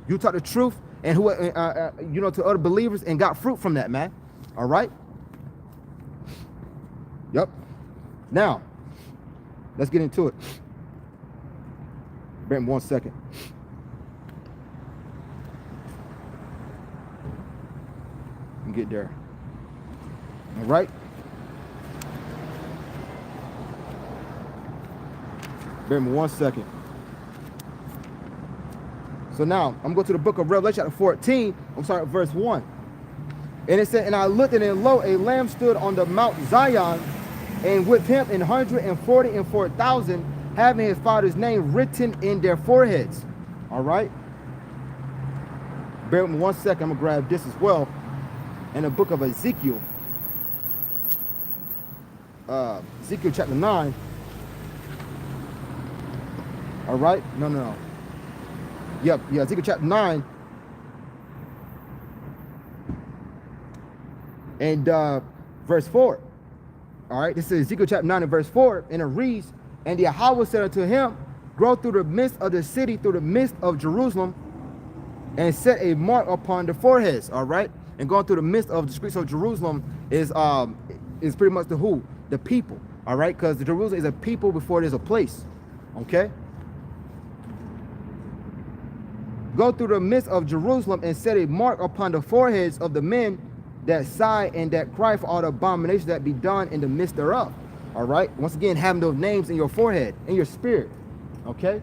You taught the truth and to other believers and got fruit from that, man. All right. Yep. Now, let's get into it. Bear with me 1 second. And get there. All right. Bear with me 1 second. So now, I'm going to go to the book of Revelation chapter 14. I'm sorry, verse 1. And it said, and I looked, and lo, a lamb stood on the Mount Zion, and with him 144,000, having his father's name written in their foreheads. All right. Bear with me 1 second. I'm going to grab this as well. In the book of Ezekiel. Ezekiel chapter 9. All right. No. Yep. Yeah. Ezekiel chapter 9. And verse 4. All right. This is Ezekiel chapter 9 and verse 4. And it reads, and Yahweh said unto him, go through the midst of the city, through the midst of Jerusalem, and set a mark upon the foreheads. All right. And going through the midst of the streets of Jerusalem is pretty much the who? The people. All right. Because Jerusalem is a people before it is a place. Okay. go through the midst of Jerusalem and set a mark upon the foreheads of the men that sigh and that cry for all the abominations that be done in the midst thereof. All right. Once again, having those names in your forehead, in your spirit. Okay.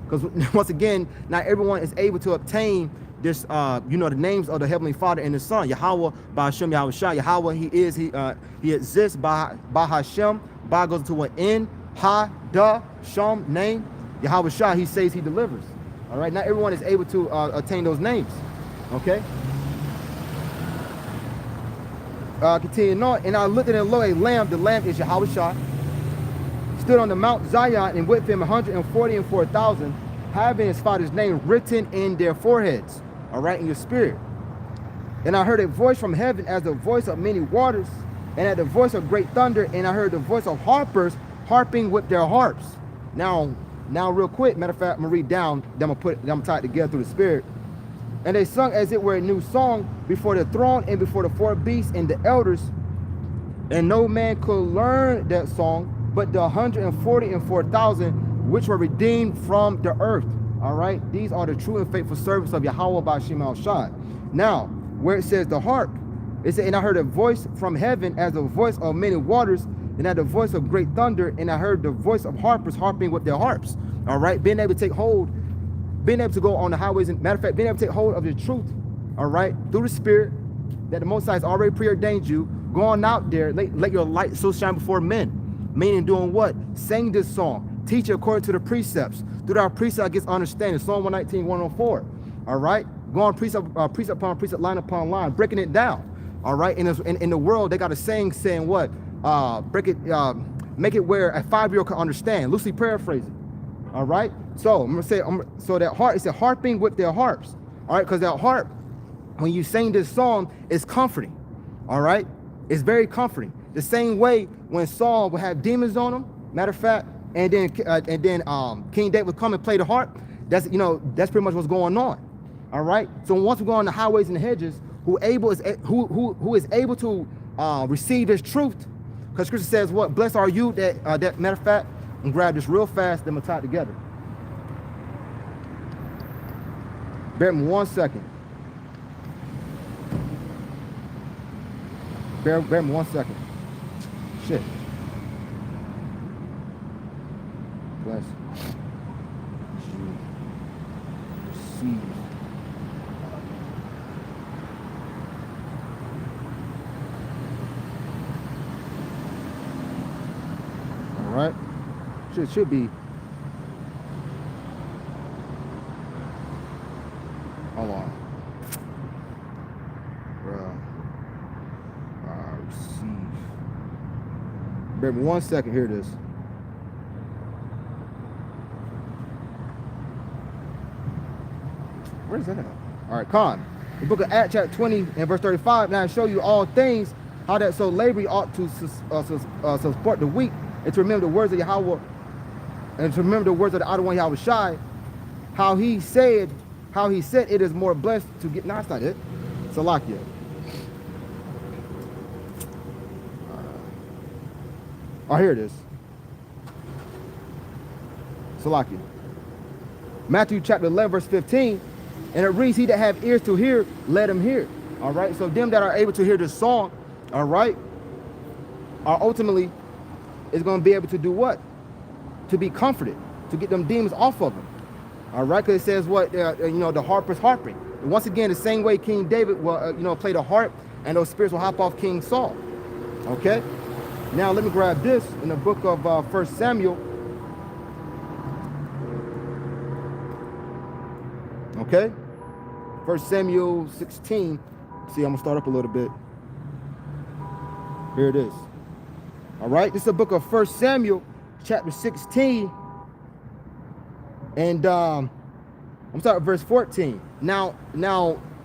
Because once again, not everyone is able to obtain this, the names of the Heavenly Father and the Son. Yahweh, by Hashem, Yahweh Shai. Yahweh, he exists by Hashem. Ba goes to an N, Ha, Da, Sham, name. Yahweh Shai, he says he delivers. All right. Not everyone is able to attain those names. Okay. Continuing on, and I looked at and lo, a lamb, the lamb is Yahweh Shai, stood on the Mount Zion, and with him 144,000, having his father's name written in their foreheads, all right, in your spirit. And I heard a voice from heaven as the voice of many waters, and at the voice of great thunder, and I heard the voice of harpers harping with their harps. Now real quick, matter of fact, I'm gonna read down, then I'm gonna tie it together through the spirit. And they sung as it were a new song before the throne and before the four beasts and the elders. And no man could learn that song but the 144,000 which were redeemed from the earth. All right. These are the true and faithful servants of Yahweh by Shema Shai. Now, where it says the harp, it said, and I heard a voice from heaven as the voice of many waters, and at the voice of great thunder, and I heard the voice of harpers harping with their harps. All right. Being able to take hold, being able to go on the highways, and matter of fact, being able to take hold of the truth, all right, through the spirit that the Most High has already preordained you, going out there, let your light so shine before men, meaning doing what? Sing this song, teach it according to the precepts. Through our precept gets understanding, Psalm 119, 104, all right, going precept upon precept, line upon line, breaking it down, all right, in the world, they got a saying what? Make it where a 5-year-old can understand, loosely paraphrasing. All right, so I'm gonna say, so that harp, it's a harping with their harps. All right, because that harp, when you sing this song, is comforting. All right, it's very comforting. The same way when Saul would have demons on him, matter of fact, and then King David would come and play the harp. That's pretty much what's going on. All right, so once we go on the highways and the hedges, who is able to receive this truth, because Scripture says what? Blessed are you that matter of fact. And grab this real fast, then we'll tie it together. Bear with me 1 second. Bear with me 1 second. Shit. Bless you. Receive. All right. Should be. Hold on. Receive. Bear with me 1 second. Here it is. Where is that at? All right, Con. The book of Acts, chapter 20 and verse 35. Now I show you all things, how that so labor ought to support the weak, and to remember the words of Yahweh. And to remember the words of the other one, Yahweh Shai, how he said it is more blessed to get. No, that's not it. Salakia. Oh, here it is. Salakia. Matthew chapter 11, verse 15. And it reads, he that have ears to hear, let him hear. All right. So them that are able to hear this song, all right, are ultimately is going to be able to do what? To be comforted, to get them demons off of them. All right, because it says what, the harper's harping. And once again, the same way King David will, play the harp, and those spirits will hop off King Saul. Okay. Now let me grab this in the book of 1 Samuel. Okay. 1 Samuel 16. See, I'm gonna start up a little bit. Here it is. All right, this is the book of 1 Samuel, chapter 16, and I'm starting at verse 14. Now,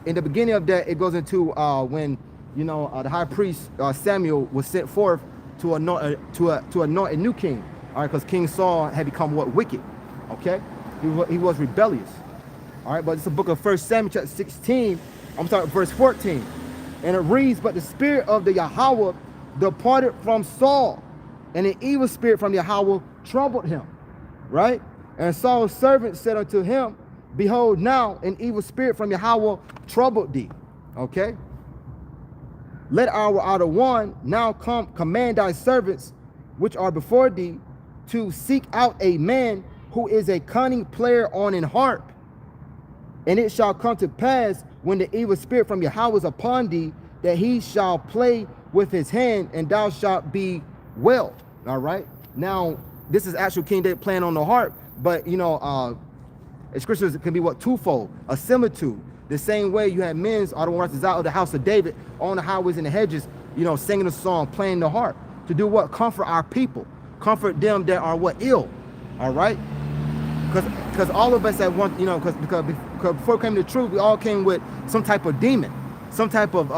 in the beginning of that, it goes into when the high priest Samuel was sent forth to anoint a new king. All right, because King Saul had become what? Wicked. Okay, he was rebellious. All right, but it's the book of 1 Samuel, chapter 16. I'm starting at verse 14, and it reads, "But the spirit of the Yahweh departed from Saul, and an evil spirit from Yahweh troubled him." Right? And Saul's servant said unto him, Behold, now an evil spirit from Yahweh troubled thee. Okay. Let our outer one now command thy servants which are before thee to seek out a man who is a cunning player on an harp. And it shall come to pass when the evil spirit from Yahweh is upon thee, that he shall play with his hand, and thou shalt be well. All right. Now, this is actual King David playing on the harp, but you know, scriptures can be what? Twofold, a similitude. The same way you had men out of the house of David on the highways and the hedges, you know, singing a song, playing the harp to do what? Comfort our people, comfort them that are what? Ill. All right. Because all of us at one, you know, because before we came to the truth, we all came with some type of demon, some type of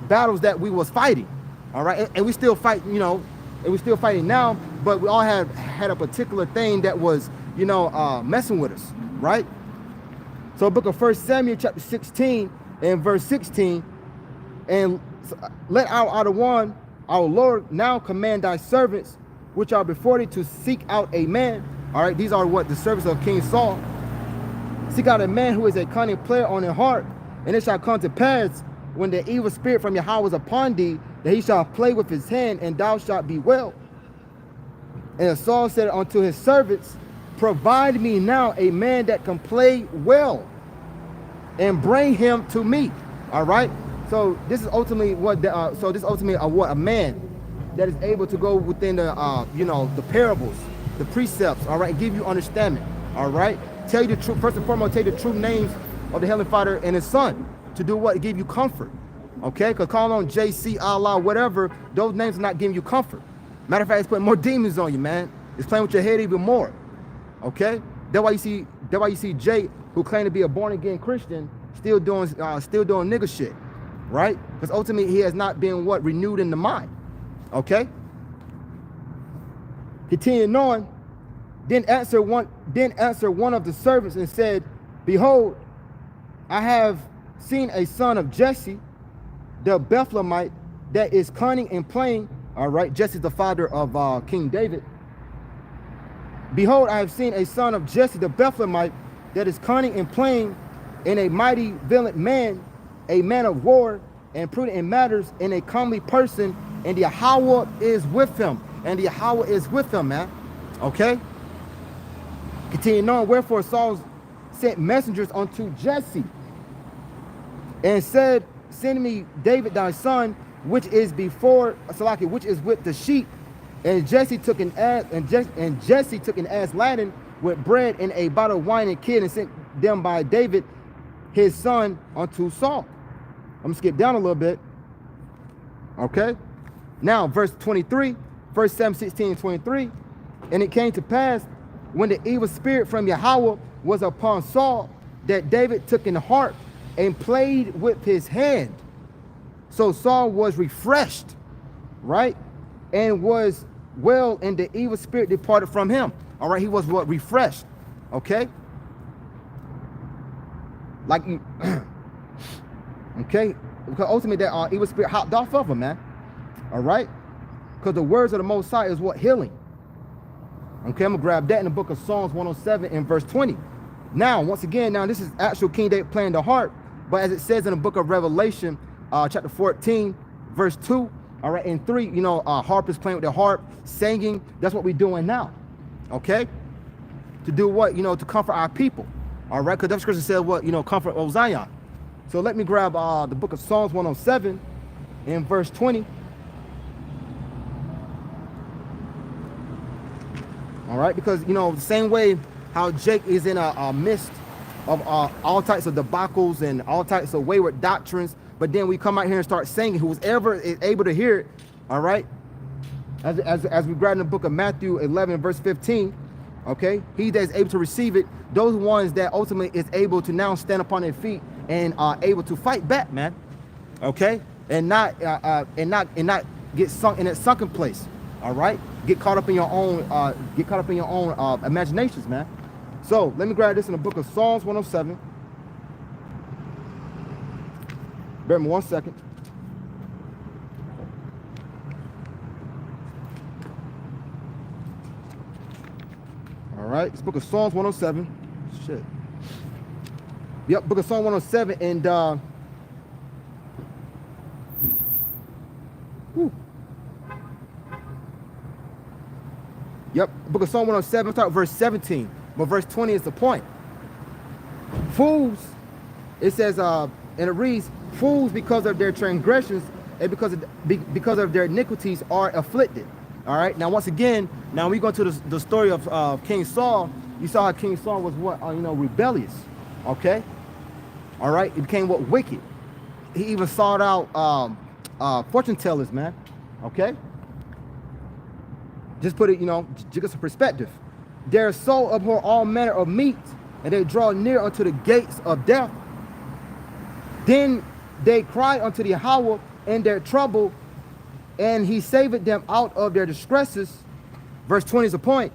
battles that we was fighting. All right. And we still fight, you know, and we're still fighting now, but we all had a particular thing that was, you know, messing with us. Right. So book of 1 Samuel chapter 16 and verse 16, and let our outer one, our Lord, now command thy servants which are before thee to seek out a man. All right, these are what? The servants of King Saul. Seek out a man who is a cunning player on a harp, and it shall come to pass when the evil spirit from Yahweh is upon thee, that he shall play with his hand, and thou shalt be well. And Saul said unto his servants, provide me now a man that can play well, and bring him to me. All right. So this is ultimately what. What a man that is able to go within the you know, the parables, the precepts. All right, give you understanding. All right, tell you the truth. First and foremost, tell you the true names of the Heavenly Father and His Son to do what? Give you comfort. Okay, because call on JC, Allah, whatever. Those names are not giving you comfort. Matter of fact, it's putting more demons on you, man. It's playing with your head even more. Okay, that's why you see Jake, who claimed to be a born again Christian, still doing nigga shit, right? Because ultimately he has not been what? Renewed in the mind. Okay. Continuing on, then answer one of the servants and said, behold, I have seen a son of Jesse, the Bethlehemite, that is cunning and plain. All right, Jesse, the father of King David. Behold, I have seen a son of Jesse, the Bethlehemite, that is cunning and plain, and a mighty valiant man, a man of war, and prudent in matters, and a comely person, and the Yahweh is with him. And the Yahweh is with him, man. Okay? Continuing on, wherefore Saul sent messengers unto Jesse, and said, send me David thy son, which is before Salaki, which is with the sheep. And Jesse took an ass, and Jesse took an ass laden with bread and a bottle of wine and kid, and sent them by David his son unto Saul. I'm gonna skip down a little bit. Okay. Now verse 23, 1 Samuel 16 and 23. And it came to pass when the evil spirit from Yahweh was upon Saul, that David took an harp and played with his hand. So Saul was refreshed, right? And was well, and the evil spirit departed from him. All right, he was what? Refreshed. Okay. Like, okay, because ultimately that evil spirit hopped off of him, man. All right, because the words of the Most High is what? Healing. Okay, I'm gonna grab that in the book of Psalms 107 and verse 20. Now, once again, this is actual King David playing the harp, but as it says in the book of Revelation, chapter 14, verse 2, all right, and 3, you know, harp is playing with the harp, singing. That's what we're doing now. Okay, to do what? You know, to comfort our people. All right, because that scripture says what? You know, comfort O Zion. So let me grab the book of Psalms 107 in verse 20. All right, because, you know, the same way how Jake is in a midst of all types of debacles and all types of wayward doctrines, but then we come out here and start singing. Who's ever is able to hear it, all right, as we grab in the book of Matthew 11 verse 15, okay, he that is able to receive it, those ones that ultimately is able to now stand upon their feet and are able to fight back, man, okay, and not get sunk in that sunken place. All right, get caught up in your own imaginations, man. So let me grab this in the book of Psalms 107. Bear with me 1 second. All right, it's book of Psalms 107. Shit. Yep, book of Psalm 107 and whew. Yep, book of Psalm 107, start verse 17, but verse 20 is the point. Fools, it says, and it reads, fools because of their transgressions and because of their iniquities are afflicted. All right, now once again, now we go to the story of King Saul. You saw how King Saul was what, rebellious, okay? All right, he became what, wicked. He even sought out fortune tellers, man, okay? Just put it, just get some perspective. Their soul abhor all manner of meat, and they draw near unto the gates of death. Then they cry unto the Yahweh in their trouble, and he saved them out of their distresses. Verse 20 is the point.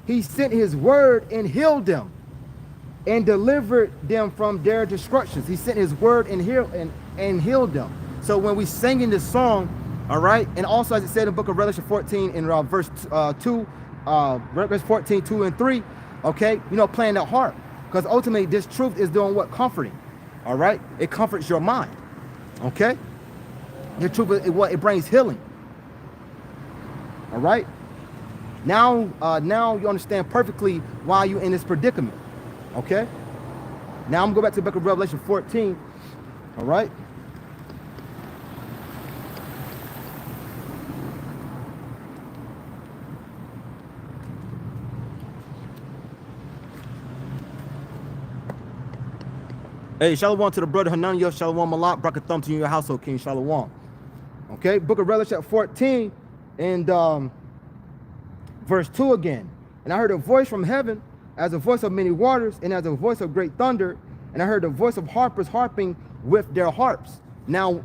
He sent his word and healed them and delivered them from their destructions. He sent his word and healed them. So when we sing in this song, all right, and also as it said in the book of Revelation 14 in verse 2, verse 14, 2 and 3, okay, playing that harp. Because ultimately this truth is doing what? Comforting. All right, it comforts your mind. Okay, the truth is what? It brings healing. All right, now you understand perfectly why you're in this predicament. Okay, now I'm going to go back to the book of Revelation 14. All right. Hey, shalom to the brother Hananiah, shalom Malak, brakathum to you in your household, King, shalom. Okay, book of Revelation 14 and verse 2 again. And I heard a voice from heaven as a voice of many waters and as a voice of great thunder. And I heard the voice of harpers harping with their harps. Now,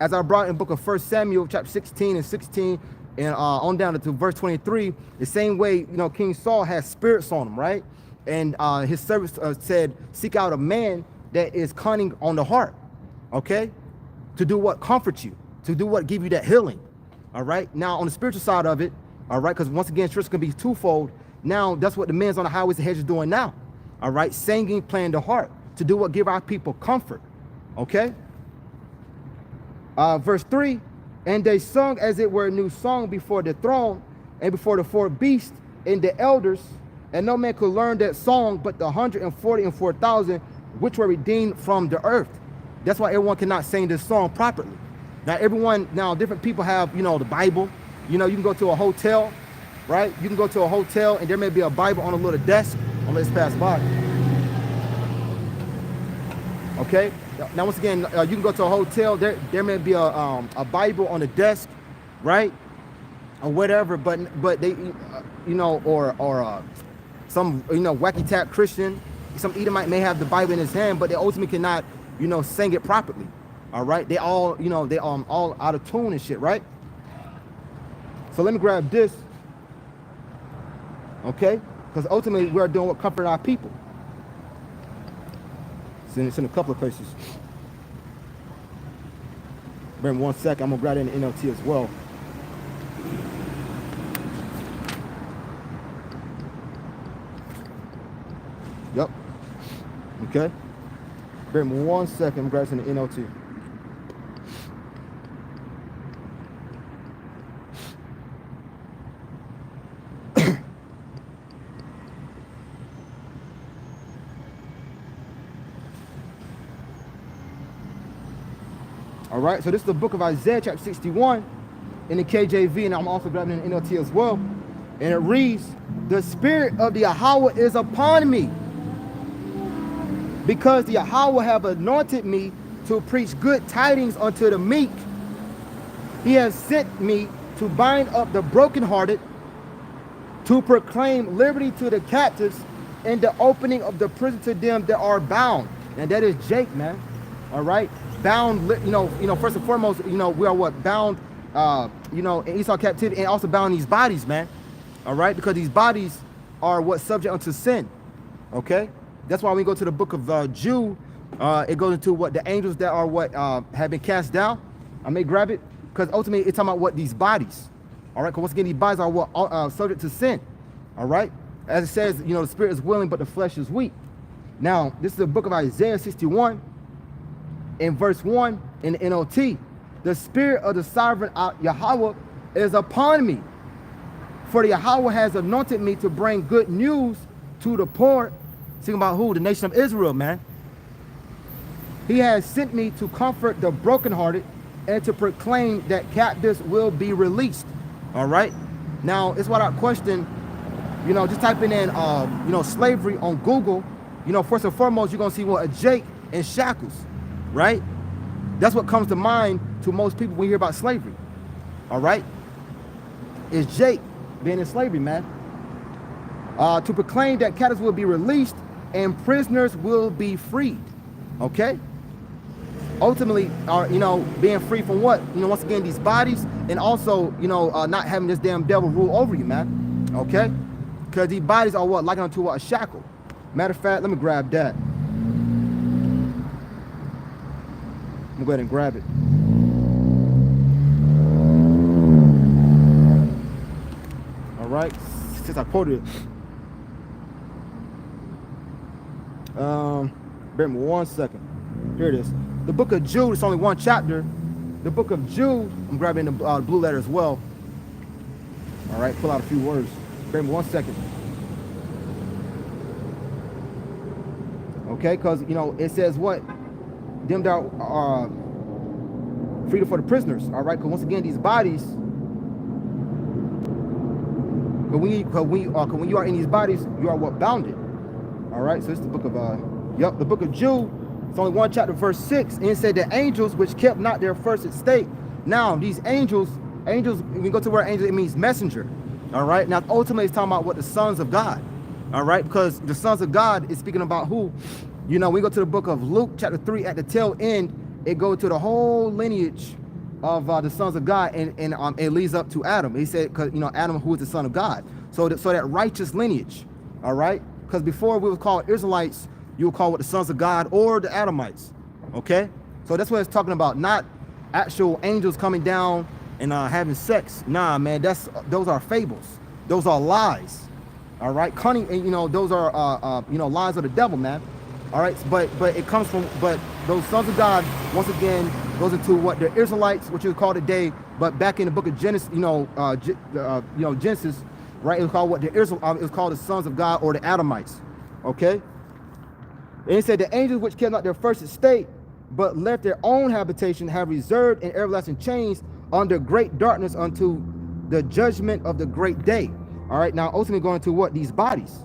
as I brought in book of 1 Samuel, chapter 16 and 16, and on down to verse 23, the same way, King Saul has spirits on him, right? And his servants said, seek out a man that is cunning on the heart, okay? To do what? Comfort you, to do what? Give you that healing, all right? Now, on the spiritual side of it, all right, because once again, church can be twofold. Now, that's what the men's on the highways and hedges doing now, all right? Singing, playing the harp, to do what? Give our people comfort, okay? Verse 3, and they sung as it were a new song before the throne and before the four beasts and the elders, and no man could learn that song but the 144,000 which were redeemed from the earth. That's why everyone cannot sing this song properly. Now different people have, the Bible. You can go to a hotel, right? You can go to a hotel and there may be a Bible on a little desk. Let's pass by. Okay. Now once again, you can go to a hotel. There may be a Bible on the desk, right, or whatever. But they, or some wacky tap Christian. Some Edomite may have the Bible in his hand, but they ultimately cannot, sing it properly. All right, they all, they all out of tune and shit, right? So let me grab this, okay? Because ultimately we're doing what comfort our people. It's in a couple of places. Bear with me 1 second. I'm gonna grab it in the NLT as well. Yep. Okay. Bear with me 1 second. I'm grabbing the NLT. All right. So this is the book of Isaiah, chapter 61, in the KJV, and I'm also grabbing the NLT as well. And it reads, "The Spirit of the Yahweh is upon me, because the Yahweh have anointed me to preach good tidings unto the meek. He has sent me to bind up the brokenhearted, to proclaim liberty to the captives, and the opening of the prison to them that are bound." And that is Jake, man. All right, bound. First and foremost, we are what? Bound. In Esau captivity, and also bound these bodies, man. All right, because these bodies are what? Subject unto sin. Okay. That's why when we go to the book of Jude, it goes into what? The angels that are what? Have been cast down. I may grab it, because ultimately it's talking about what? These bodies. All right, because once again, these bodies are what? Subject to sin. All right, as it says, the spirit is willing, but the flesh is weak. Now, this is the book of Isaiah 61 in verse 1 in the NLT. The spirit of the sovereign Yahweh is upon me. For the Yahweh has anointed me to bring good news to the poor. Speaking about who? The nation of Israel, man. He has sent me to comfort the brokenhearted and to proclaim that captives will be released. All right. Now, it's what I question, just typing in, slavery on Google, first and foremost, you're going to see what a Jake in shackles, right? That's what comes to mind to most people when you hear about slavery. All right. It's Jake being in slavery, man. To proclaim that captives will be released and prisoners will be freed. Okay. Ultimately, being free from what? Once again, these bodies, and also, not having this damn devil rule over you, man. Okay? Because these bodies are what? Likened unto what? A shackle. Matter of fact, let me grab that. I'm going to go ahead and grab it. All right. Since I quoted it. Bear with me 1 second. Here it is. The book of Jude, it's only one chapter. The book of Jude, I'm grabbing the blue letter as well. All right, pull out a few words. Bear with me 1 second. Okay, because, it says what? Them that are freedom for the prisoners. All right, because once again, these bodies, when you are in these bodies, you are what? Bounded. All right, so it's the book of, the book of Jude. It's only one chapter, verse 6, and it said the angels which kept not their first estate. Now, these angels, when you go to the word angel, it means messenger. All right. Now, ultimately, it's talking about what? The sons of God. All right. Because the sons of God is speaking about who? We go to the book of Luke, chapter 3, at the tail end, it goes to the whole lineage of the sons of God, and it leads up to Adam. He said, because, Adam, who is the son of God. So that righteous lineage. All right. Because before we were called Israelites, you will call what? The sons of God or the Adamites. Okay? So that's what it's talking about. Not actual angels coming down and having sex. Nah, man, those are fables. Those are lies. All right? Cunning, and those are lies of the devil, man. All right? But it comes from, but those sons of God, once again, goes into what the Israelites, which is called today, but back in the book of Genesis, Genesis, right? It was called what? It was called the sons of God or the Adamites. Okay? And it said, the angels which kept not their first estate, but left their own habitation, have reserved in everlasting chains under great darkness unto the judgment of the great day. All right, now ultimately going to what? These bodies.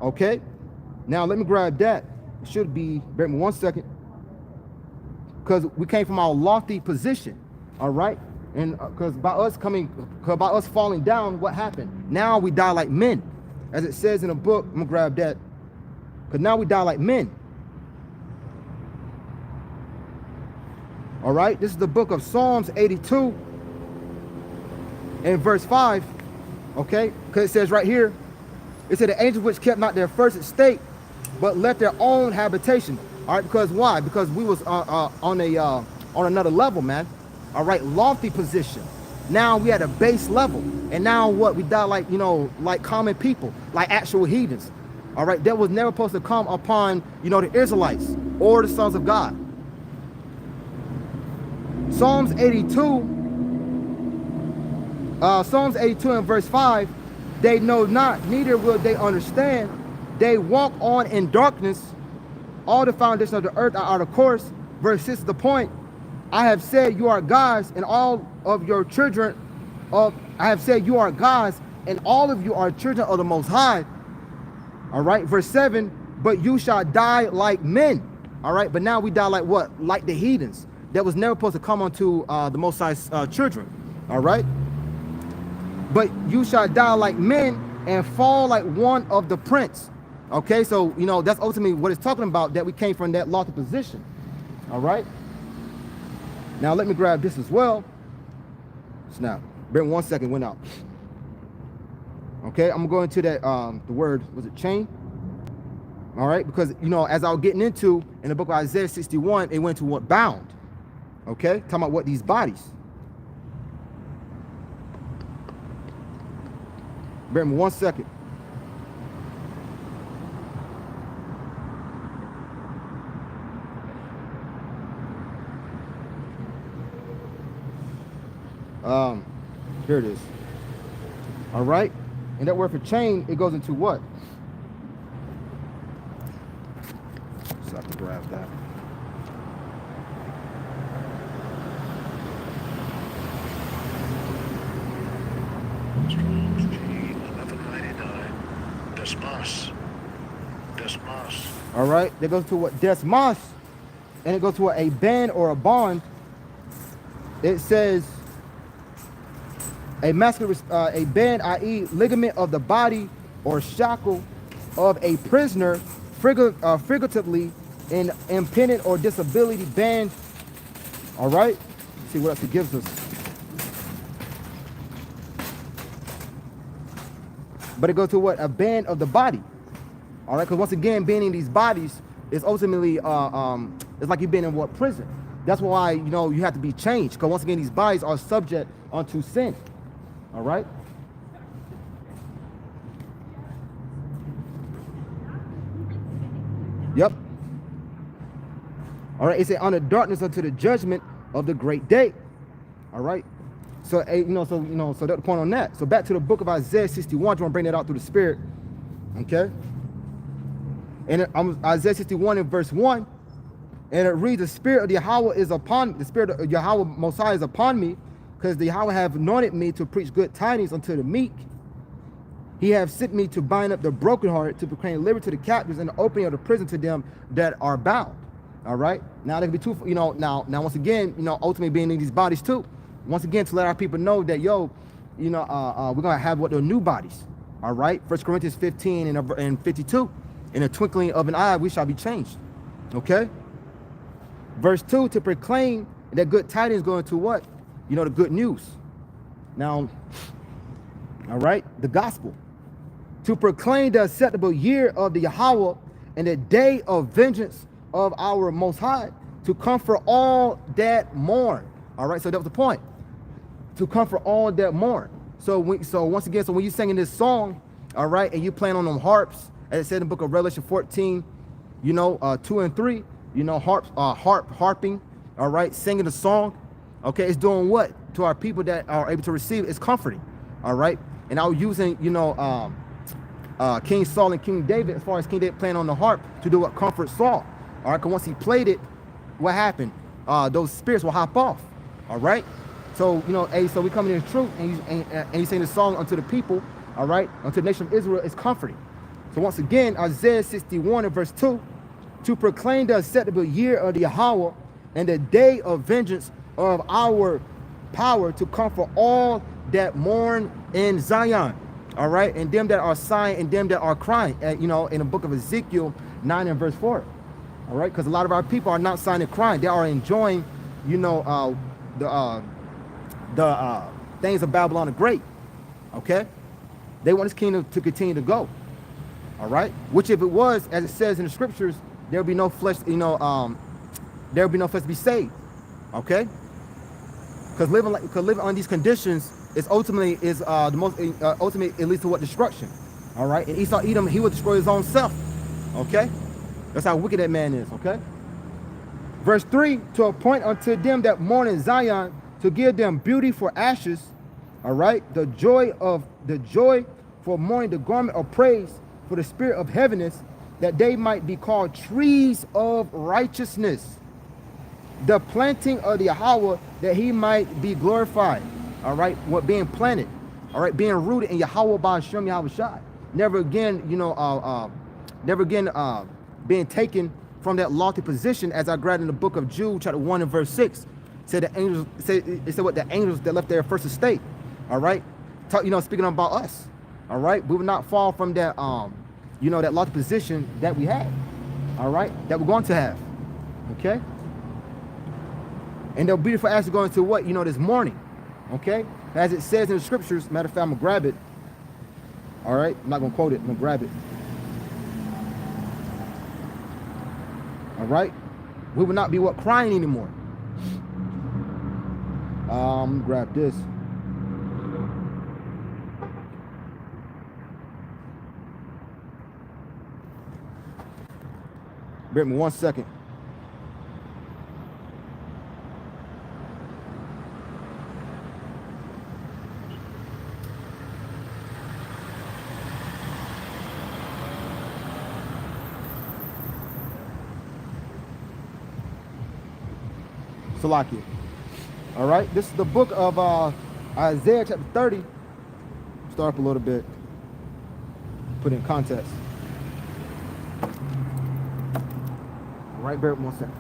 Okay? Now let me grab that. It should be, bear with me 1 second. Because we came from our lofty position. All right? And because by us falling down, what happened? Now we die like men. As it says in a book, I'm going to grab that. Because now we die like men. All right. This is the book of Psalms 82 and verse 5. Okay. Because it says right here, it said the angels which kept not their first estate, but left their own habitation. All right. Because why? Because we was on another level, man. All right. Lofty position. Now we at a base level. And now what? We die like, like common people, like actual heathens. All right, that was never supposed to come upon, the Israelites or the sons of God. Psalms 82 and verse 5, they know not, neither will they understand. They walk on in darkness. All the foundations of the earth are out of course. Verse 6 is the point. I have said you are gods, and all of your children I have said you are gods, and all of you are children of the Most High. All right, verse 7, but you shall die like men. All right, but now we die like what? Like the heathens. That was never supposed to come unto the Most High's children. All right, but you shall die like men and fall like one of the prince. Okay, so, that's ultimately what it's talking about, that we came from that lofty position. All right, now let me grab this as well. Snap. Bear 1 second, went out. Okay, I'm going to that, the word, was it chain? All right, because, as I was getting into in the book of Isaiah 61, it went to what? Bound. Okay, talking about what? These bodies. Bear with me 1 second. Here it is. All right. And that word for chain, it goes into what? So I have to grab that. Strong's G 1199. Desmas. All right. That goes to what? Desmas. And it goes to what? A band or a bond. It says a muscular, a band, i.e., ligament of the body or shackle of a prisoner, figuratively, an impediment or disability band. All right. Let's see what else it gives us. But it goes to what? A band of the body. All right. Because once again, being in these bodies is ultimately, it's like you've been in what? Prison. That's why, you know, you have to be changed. Because once again, these bodies are subject unto sin. All right. Yep. All right. It said under darkness unto the judgment of the great day. All right. So, so that's the point on that. So back to the book of Isaiah 61. You want to bring that out through the Spirit. Okay. And Isaiah 61 in verse 1. And it reads, the Spirit of Yahweh is upon, the Spirit of Yahweh Most High is upon me, because the Yahweh have anointed me to preach good tidings unto the meek. He have sent me to bind up the brokenhearted, to proclaim liberty to the captives, and the opening of the prison to them that are bound. All right. Now there can be two. Now once again, ultimately being in these bodies too. Once again, to let our people know that we're gonna have what the new bodies. All right. 1 Corinthians 15 and 52. In a twinkling of an eye, we shall be changed. Okay. Verse 2, to proclaim that good tidings going to what? The good news. Now, all right, the gospel. To proclaim the acceptable year of the Yahweh and the day of vengeance of our Most High, to comfort all that mourn. All right, so that was the point. To comfort all that mourn. So once again, so when you're singing this song, all right, and you playing on them harps, as it said in the book of Revelation 14, 2 and 3, harping, all right, singing the song, okay, it's doing what to our people that are able to receive? It's comforting, all right. And I was using, King Saul and King David, as far as King David playing on the harp, to do what? Comfort Saul, all right. Because once he played it, what happened? Those spirits will hop off, all right. So so we come in truth, and he's saying the song unto the people, all right, unto the nation of Israel is comforting. So once again, Isaiah 61 and verse 2. To proclaim the acceptable year of the Yahweh and the day of vengeance of our power, to comfort all that mourn in Zion, all right, and them that are sighing and them that are crying, in the book of Ezekiel 9 and verse 4, all right, because a lot of our people are not sighing and crying. They are enjoying, the things of Babylon the Great, okay. They want this kingdom to continue to go, all right, which if it was, as it says in the scriptures, there'll be no flesh, there'll be no flesh to be saved, okay? Because living on these conditions is ultimately the most ultimately it leads to what? Destruction, all right? And Esau Edom, he will destroy his own self, okay? That's how wicked that man is, okay? Verse 3, to appoint unto them that mourn in Zion, to give them beauty for ashes, all right? The joy for mourning, the garment of praise for the spirit of heaviness, that they might be called trees of righteousness, the planting of the Yahweh, that he might be glorified. All right, what being planted, all right, being rooted in Yahweh by Hashem Yahweh Shai. Never again, being taken from that lofty position, as I read in the book of Jude, chapter 1 and verse 6. Said the angels, it said what the angels that left their first estate. All right, speaking about us. All right, we will not fall from that that lofty position that we had, all right, that we're going to have, okay? And they'll be beautiful ashes going to what? This morning, okay? As it says in the scriptures, matter of fact, I'm going to grab it, all right? I'm not going to quote it, I'm going to grab it. All right? We will not be what? Crying anymore. Grab this. Bear with me 1 second. Salakia. All right, this is the book of Isaiah chapter 30. Start up a little bit, put in context. All right, bear with me 1 second.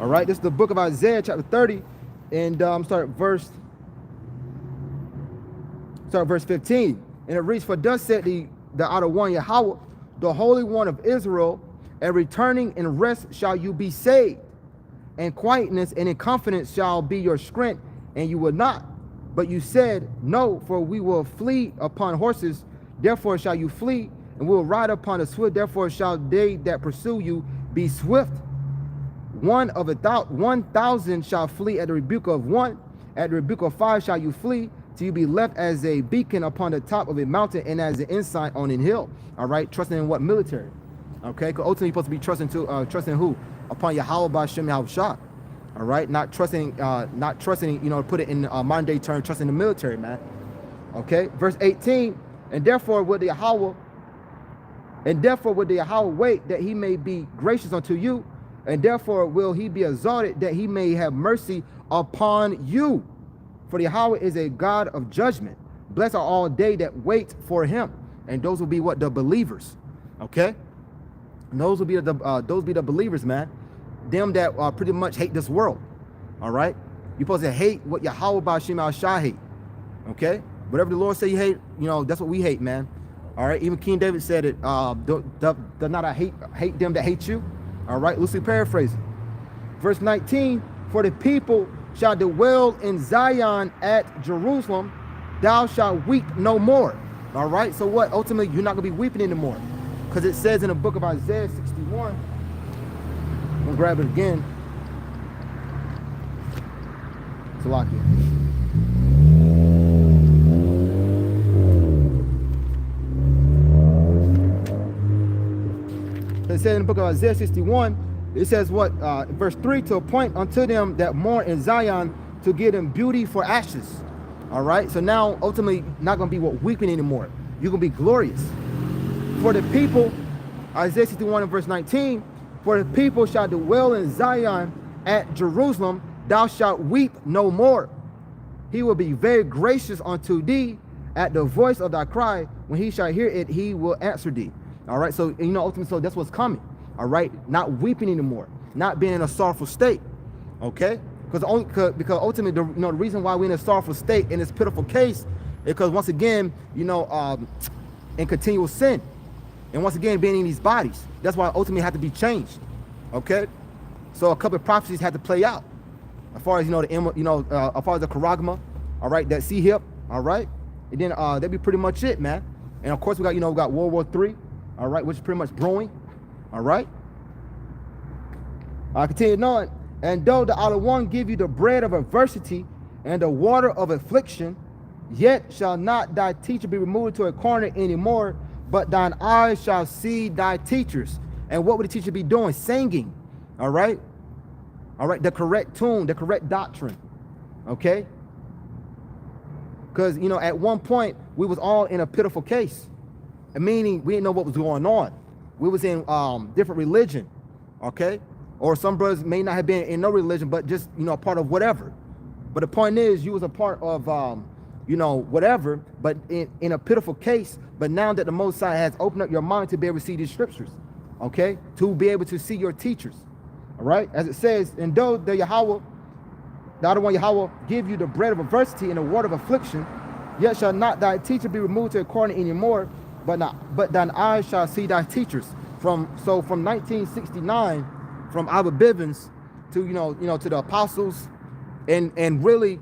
All right, this is the book of Isaiah chapter 30, and start verse 15. And it reads, "For thus said the outer one, Yahweh, the Holy One of Israel, and returning in rest shall you be saved, and quietness and in confidence shall be your strength, and you will not. But you said, No, for we will flee upon horses, therefore shall you flee, and we will ride upon the swift, therefore shall they that pursue you be swift. 1,000 shall flee at the rebuke of one, at the rebuke of 5 shall you flee, till you be left as a beacon upon the top of a mountain and as an ensign on an hill." All right, trusting in what? Military. Okay, because ultimately you're supposed to be trusting who? Upon Yahweh B'Shem Yahweh Shah. All right, not trusting, put it in modern day term, trusting the military, man. Okay, verse 18, and therefore would the Yahweh wait that he may be gracious unto you, and therefore will he be exalted that he may have mercy upon you. For the Yahweh is a God of judgment. Blessed are all they that wait for him. And those will be what? The believers. Okay? And those will be the believers, man. Them that pretty much hate this world. All right? You're supposed to hate what Yahweh B'Shem Yahweh Shah hate. Okay? Whatever the Lord say you hate, that's what we hate, man. All right? Even King David said it, do not I hate them that hate you. All right, loosely paraphrasing. Verse 19, "For the people shall dwell in Zion at Jerusalem, thou shalt weep no more." All right, so what? Ultimately, you're not going to be weeping anymore. Because it says in the book of Isaiah 61, I'm going to grab it again. Salakia. It says in the book of Isaiah 61, it says what? Verse 3, "To appoint unto them that mourn in Zion, to give them beauty for ashes." All right, so now ultimately not going to be what? Weeping anymore. You're going to be glorious. "For the people," Isaiah 61 and verse 19, "For the people shall dwell in Zion at Jerusalem, thou shalt weep no more. He will be very gracious unto thee at the voice of thy cry. When he shall hear it, he will answer thee." All right, so ultimately, so that's what's coming. All right, not weeping anymore, not being in a sorrowful state. Okay, because ultimately, the reason why we're in a sorrowful state in this pitiful case is because once again, in continual sin, and once again being in these bodies. That's why ultimately had to be changed. Okay, so a couple of prophecies had to play out, as far as as far as the charagma. All right, that sea hip. All right, and then that'd be pretty much it, man. And of course, we got World War III. All right, which is pretty much brewing. All right. I continue on. "And though the outer one give you the bread of adversity and the water of affliction, yet shall not thy teacher be removed to a corner anymore, but thine eyes shall see thy teachers." And what would the teacher be doing? Singing. All right. All right. The correct tune, the correct doctrine. Okay. Because, at one point, we was all in a pitiful case. Meaning we didn't know what was going on. We was in different religion, okay? Or some brothers may not have been in no religion, but just, a part of whatever. But the point is, you was a part of, whatever, but in a pitiful case. But now that the Most High has opened up your mind to be able to see these scriptures, okay? To be able to see your teachers, all right? As it says, "And though the other one Yahweh, give you the bread of adversity and the water of affliction, yet shall not thy teacher be removed to a corner anymore, but thine eyes shall see thy teachers." From 1969, from Abba Bivens to to the apostles, and really,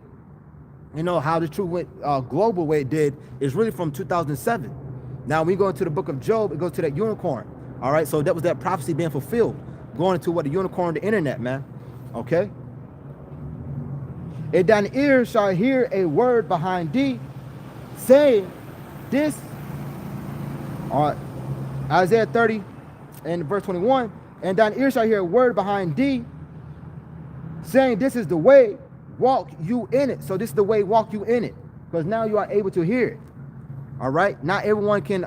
how the truth went global way it did is really from 2007. Now when we go into the book of Job, it goes to that unicorn. All right, so that was that prophecy being fulfilled, going into what the unicorn, the internet, man. Okay. "And thine ear shall hear a word behind thee, saying, this." All right, Isaiah 30 and verse 21, "And thine ear shall hear a word behind thee, saying, this is the way, walk you in it." So this is the way, walk you in it. Because now you are able to hear it. All right. Not everyone can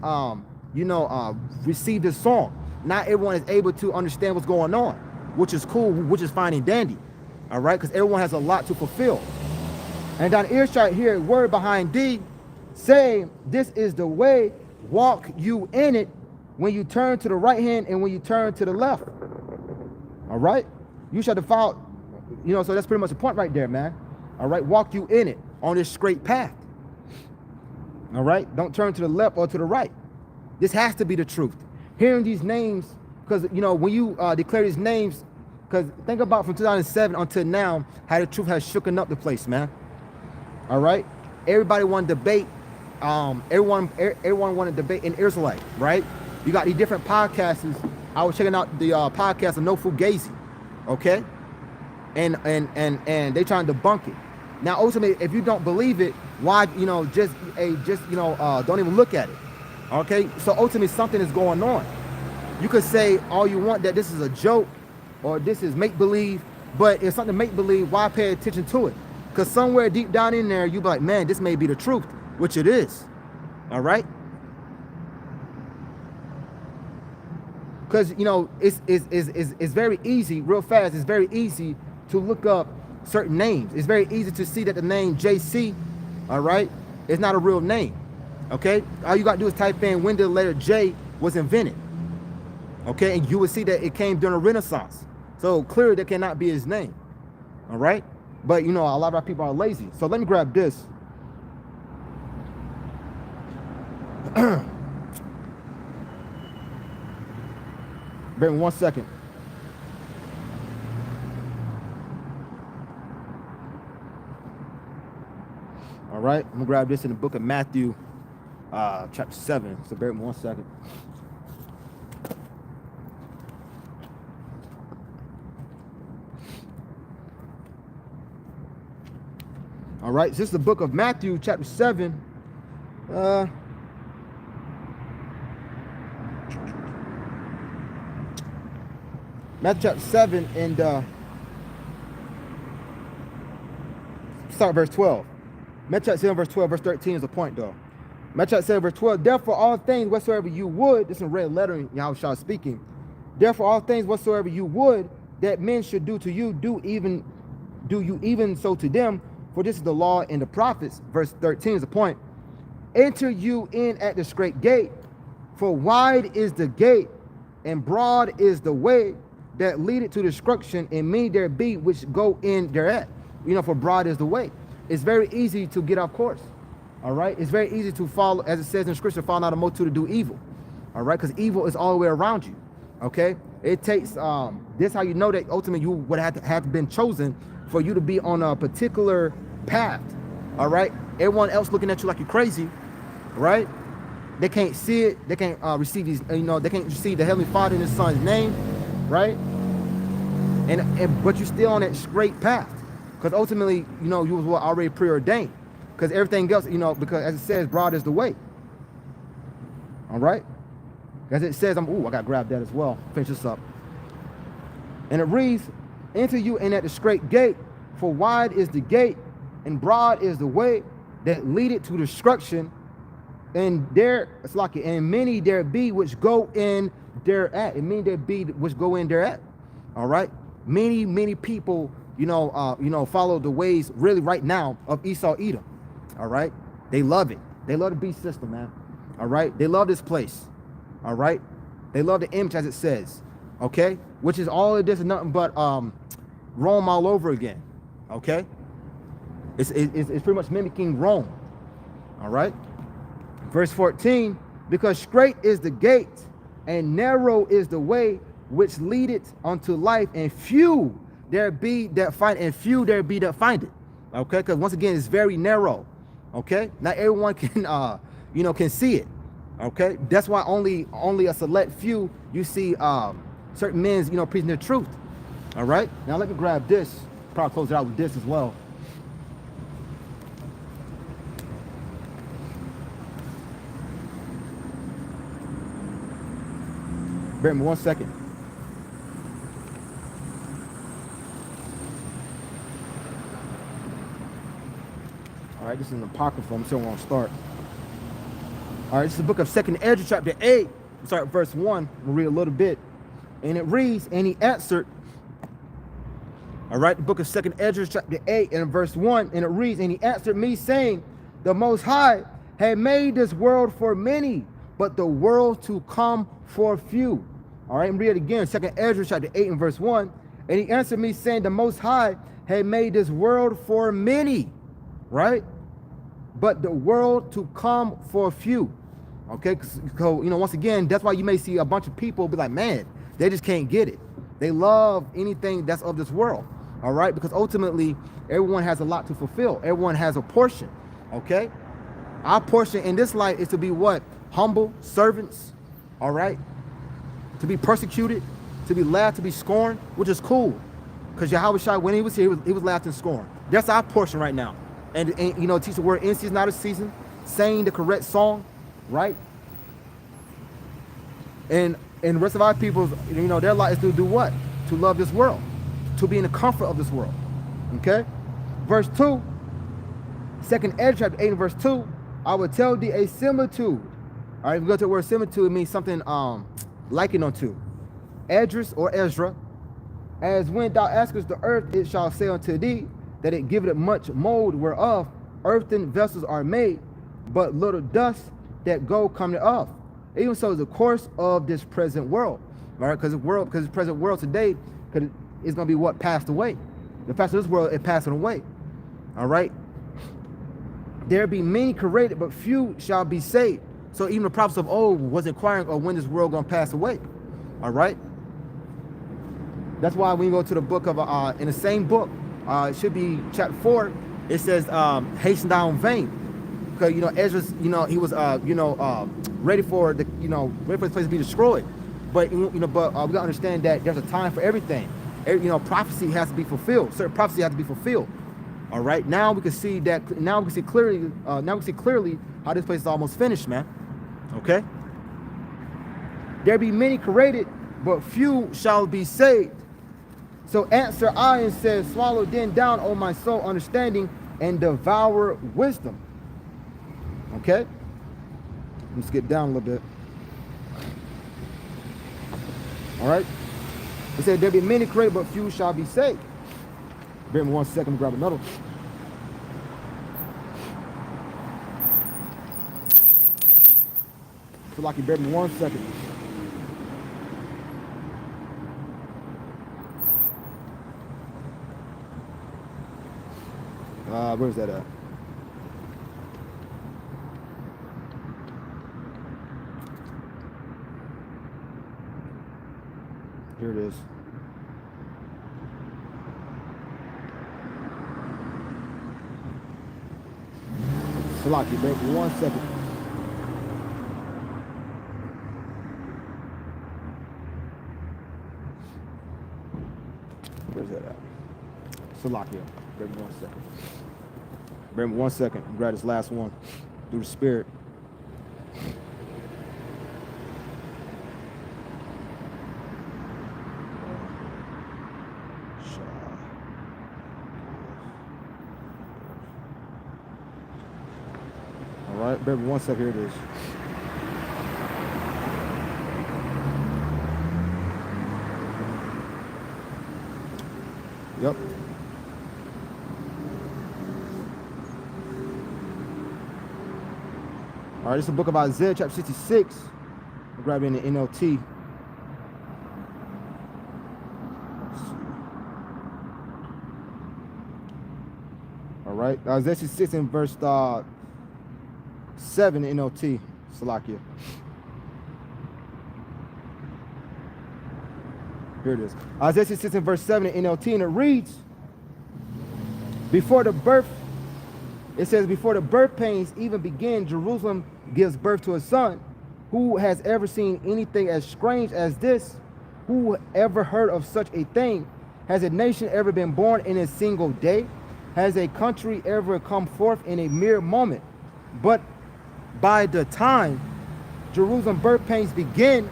receive this song. Not everyone is able to understand what's going on, which is cool, which is fine and dandy. All right, because everyone has a lot to fulfill. And down earshot here, word behind D, saying, this is the way, walk you in it when you turn to the right hand and when you turn to the left. All right, you shall defile, so that's pretty much the point right there, man. All right, walk you in it on this straight path. All right, don't turn to the left or to the right. This has to be the truth. Hearing these names, because when you declare these names, because think about from 2007 until now, how the truth has shooken up the place, man. All right, everybody want to debate. Everyone want to debate in Israelite, right? You got these different podcasts. I was checking out the podcast of No Fugazi, okay, and they trying to debunk it. Now, ultimately, if you don't believe it, why don't even look at it, okay? So ultimately, something is going on. You could say all you want that this is a joke or this is make believe, but if something make believe, why pay attention to it? Because somewhere deep down in there, you be like, man, this may be the truth, which it is. All right. Because it's very easy, real fast. It's very easy to look up certain names. It's very easy to see that the name JC, all right, is not a real name. Okay, all you got to do is type in when the letter J was invented. Okay, and you will see that it came during the Renaissance. So clearly that cannot be his name. All right, but a lot of our people are lazy. So let me grab this. Bear with me 1 second. All right, I'm gonna grab this in the book of Matthew, chapter 7. So bear with me 1 second. All right, so this is the book of Matthew, chapter 7. Matthew chapter 7 and start verse 12. Matthew chapter 7 verse 12, verse 13 is the point though. Matthew chapter 7 verse 12, therefore all things whatsoever you would, this is in red lettering, Yahushua speaking. Therefore all things whatsoever you would that men should do to you, do you even so to them, for this is the law and the prophets. Verse 13 is the point. Enter you in at the straight gate, for wide is the gate, and broad is the way that leadeth to destruction, and many there be which go in thereat. For broad is the way. It's very easy to get off course. All right. It's very easy to follow, as it says in scripture, follow not a multitude to do evil. All right. Because evil is all the way around you. Okay. It takes, this how you know that ultimately you would have been chosen for you to be on a particular path. All right. Everyone else looking at you like you're crazy. Right. They can't see it. They can't receive these, they can't receive the Heavenly Father in His Son's name. Right. But you're still on that straight path. Because ultimately, you was already preordained. Because everything else, because as it says, broad is the way. All right? As it says, I got to grab that as well. Finish this up. And it reads, enter you in at the straight gate, for wide is the gate, and broad is the way that leadeth to destruction. And many there be which go in thereat. And many there be which go in thereat. All right? Many people follow the ways really right now of Esau Edom. All right. They love it. They love the beast system, man. All right. They love this place. All right. They love the image as it says. Okay. Which is all it is, nothing but Rome all over again. Okay. It's pretty much mimicking Rome. All right. Verse 14, because straight is the gate and narrow is the way which leadeth unto life, and few there be that find, and few there be that find it. Okay, because once again, it's very narrow. Okay, not everyone can can see it. Okay, that's why only a select few you see certain men's preaching the truth. All right, now let me grab this. Probably close it out with this as well. Bear with me 1 second. All right, this is an apocrypha. I'm still going to start. All right, this is the book of 2nd Ezra, chapter 8. We'll start at verse 1. We'll read a little bit. And it reads, and he answered, all right, the book of 2nd Ezra, chapter 8, and verse 1, and it reads, and he answered me, saying, the Most High had made this world for many, but the world to come for few. All right, and read it again, 2nd Ezra, chapter 8, and verse 1. And he answered me, saying, the Most High had made this world for many, right? But the world to come for few. Okay, so, once again, that's why you may see a bunch of people be like, man, they just can't get it. They love anything that's of this world. All right, because ultimately, everyone has a lot to fulfill. Everyone has a portion. Okay, our portion in this life is to be what? Humble servants. All right, to be persecuted, to be laughed, to be scorned, which is cool. Because Yahweh Shai, when he was here, he was laughed and scorned. That's our portion right now. And teach the word in season, out of season, saying the correct song, right? And the rest of our people, their life is to do what? To love this world, to be in the comfort of this world. Okay? Verse 2, 2nd Ezra, chapter 8, and verse 2, I will tell thee a similitude. All right, we go to the word similitude, it means something likened unto. Edris or Ezra, as when thou askest the earth, it shall say unto thee, that it giveth much mold whereof earthen vessels are made, but little dust that go coming off. Even so is the course of this present world, right? Because the present world today, it's going to be what passed away. The fact of this world is passing away. All right. There be many created, but few shall be saved. So even the prophets of old was inquiring of when this world going to pass away. All right. That's why when you go to the book of in the same book, it should be chapter 4. It says, hasten thou in vain. Because, Ezra's, he was, ready for the, ready for this place to be destroyed. But, we got to understand that there's a time for everything. Prophecy has to be fulfilled. Certain prophecy has to be fulfilled. All right. Now we can see that. Now we can see clearly. How this place is almost finished, man. Okay. There be many created, but few shall be saved. So answer I and said, swallow then down, O my soul, understanding, and devour wisdom. Okay? Let's get down a little bit. All right? It said, there be many created, but few shall be saved. Bear me 1 second, grab another. Feel like you bear me 1 second. Where's that at? Here it is. Salaki, baby, 1 second. Where's that at? Salakia, baby, 1 second. Bear me 1 second. Grab this last one through the spirit. All right, bear me 1 second. Here it is. Yep. All right, this is the book of Isaiah, chapter 66. I'll grab it in the NLT. All right, Isaiah 66 in verse 7 NLT, Salakia. Here it is. Isaiah 66 in verse 7 in NLT, and it reads, before the birth, it says, before the birth pains even begin, Jerusalem gives birth to a son. Who has ever seen anything as strange as this? Who ever heard of such a thing? Has a nation ever been born in a single day? Has a country ever come forth in a mere moment? But by the time Jerusalem birth pains begin,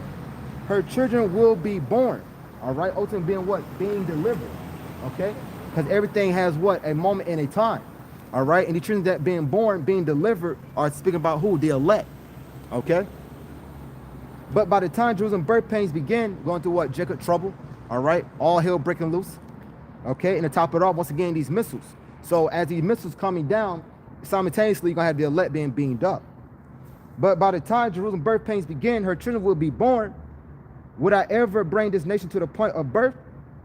her children will be born. All right, ultimately being what? Being delivered. Okay? Because everything has what? A moment and a time. All right, and the children that being born, being delivered, are speaking about who? The elect. Okay? But by the time Jerusalem birth pains begin, going through what? Jacob trouble. All right? All hell breaking loose. Okay? And to top it off, once again, these missiles. So as these missiles coming down, simultaneously, you're going to have the elect being beamed up. But by the time Jerusalem birth pains begin, her children will be born. Would I ever bring this nation to the point of birth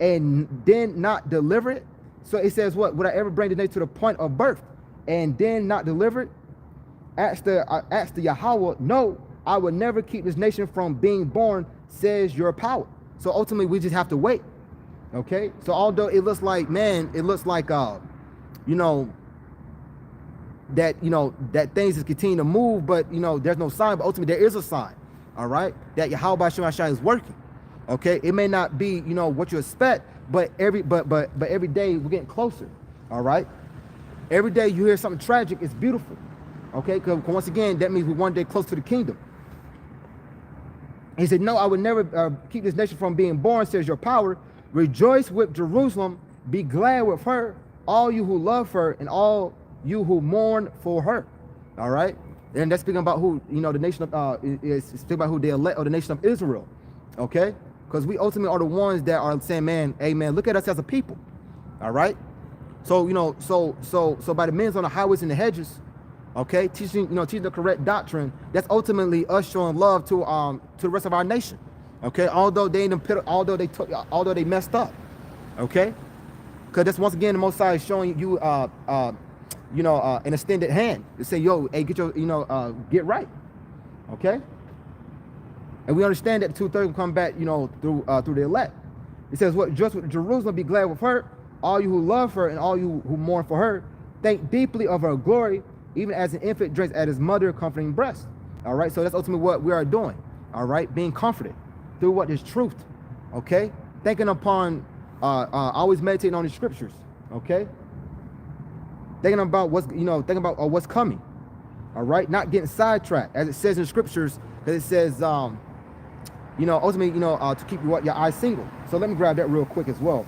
and then not deliver it? So it says what? Would I ever bring the nation to the point of birth and then not deliver it? Ask the Yahweh, no, I would never keep this nation from being born, says your power. So ultimately, we just have to wait. Okay? So although it looks like, man, it looks like, you know, that things is continuing to move, but there's no sign. But ultimately, there is a sign. All right, that Yahweh Shemashai is working. Okay, it may not be what you expect, but every day we're getting closer. All right, every day you hear something tragic, it's beautiful. Okay, because once again, that means we're one day close to the kingdom. He said, no, I would never keep this nation from being born, says your power. Rejoice with Jerusalem, be glad with her, all you who love her, and all you who mourn for her. All right. And that's speaking about who, the nation of, is speaking about who they elect, or the nation of Israel. Okay? Because we ultimately are the ones that are saying, man, hey, man, look at us as a people. All right? So, so by the men on the highways and the hedges, okay, teaching the correct doctrine, that's ultimately us showing love to the rest of our nation. Okay? Although they although they messed up. Okay? Because that's once again the Most High is showing you an extended hand to say, yo, hey, get your, get right. Okay? And we understand that the 2/3 will come back, through the elect. It says, what, just with Jerusalem, be glad with her, all you who love her and all you who mourn for her, think deeply of her glory, even as an infant drinks at his mother comforting breast. All right? So that's ultimately what we are doing. All right? Being comforted through what is truth. Okay? Thinking upon, always meditating on the scriptures. Okay? Thinking about what's coming. All right, not getting sidetracked, as it says in scriptures, because it says, ultimately, to keep your eyes single. So let me grab that real quick as well.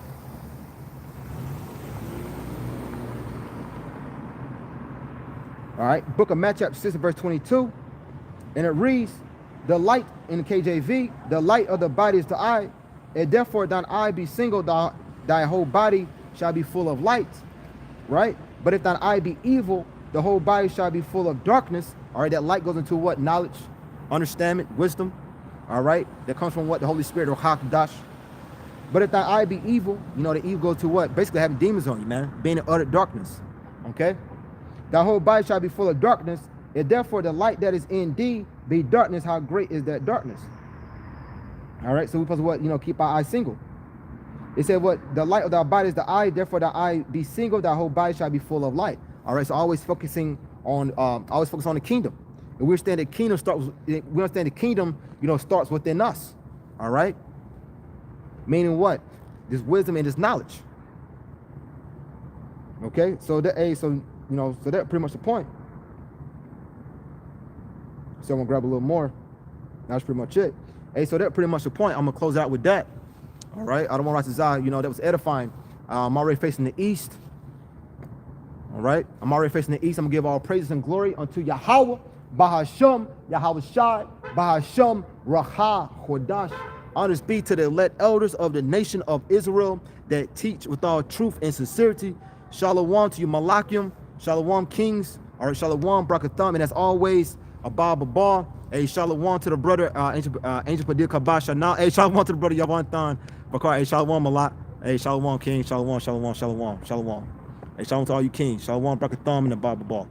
All right, Book of Matthew, chapter 6, verse 22, and it reads, "The light," in the KJV, "the light of the body is the eye, and therefore thine eye be single, thy whole body shall be full of light." Right? But if thine eye be evil, the whole body shall be full of darkness. All right, that light goes into what? Knowledge, understanding, wisdom. All right, that comes from what? The Holy Spirit, or Hakdash. But if thy eye be evil, the evil goes to what? Basically having demons on you, man. Being in utter darkness. Okay? Thy whole body shall be full of darkness, and therefore the light that is in thee be darkness. How great is that darkness? All right, so we're supposed to what? Keep our eyes single. It said what? The light of thy body is the eye, therefore thy eye be single, thy whole body shall be full of light. All right, so always focus on the kingdom. And we understand the kingdom starts within us. All right? Meaning what? This wisdom and this knowledge. Okay, so that that's pretty much the point. So I'm gonna grab a little more. That's pretty much it. Hey, so that's pretty much the point. I'm gonna close out with that. All right, I don't want to write this out, that was edifying. I'm already facing the east. All right, I'm already facing the east. I'm gonna give all praises and glory unto Yahweh, Bahasham, Yahweh Shai, Bahasham, Raha, Chodash. Honors be to the elect elders of the nation of Israel that teach with all truth and sincerity. Shalom to you, Malakim. Shalom, kings. All right, Shalom, Brakatham. And as always, Abba Baba. Hey, Shalom to the brother, Angel Padir Kabasha. Now, hey, Shalom to the brother Yavantan. Bakar, hey, Shalom Malak. Hey, Shalom, king. Shalom, Shalom, Shalom, Shalom. Hey, Shalom to all you kings. Shalom, Brakatham, and Abba Baba.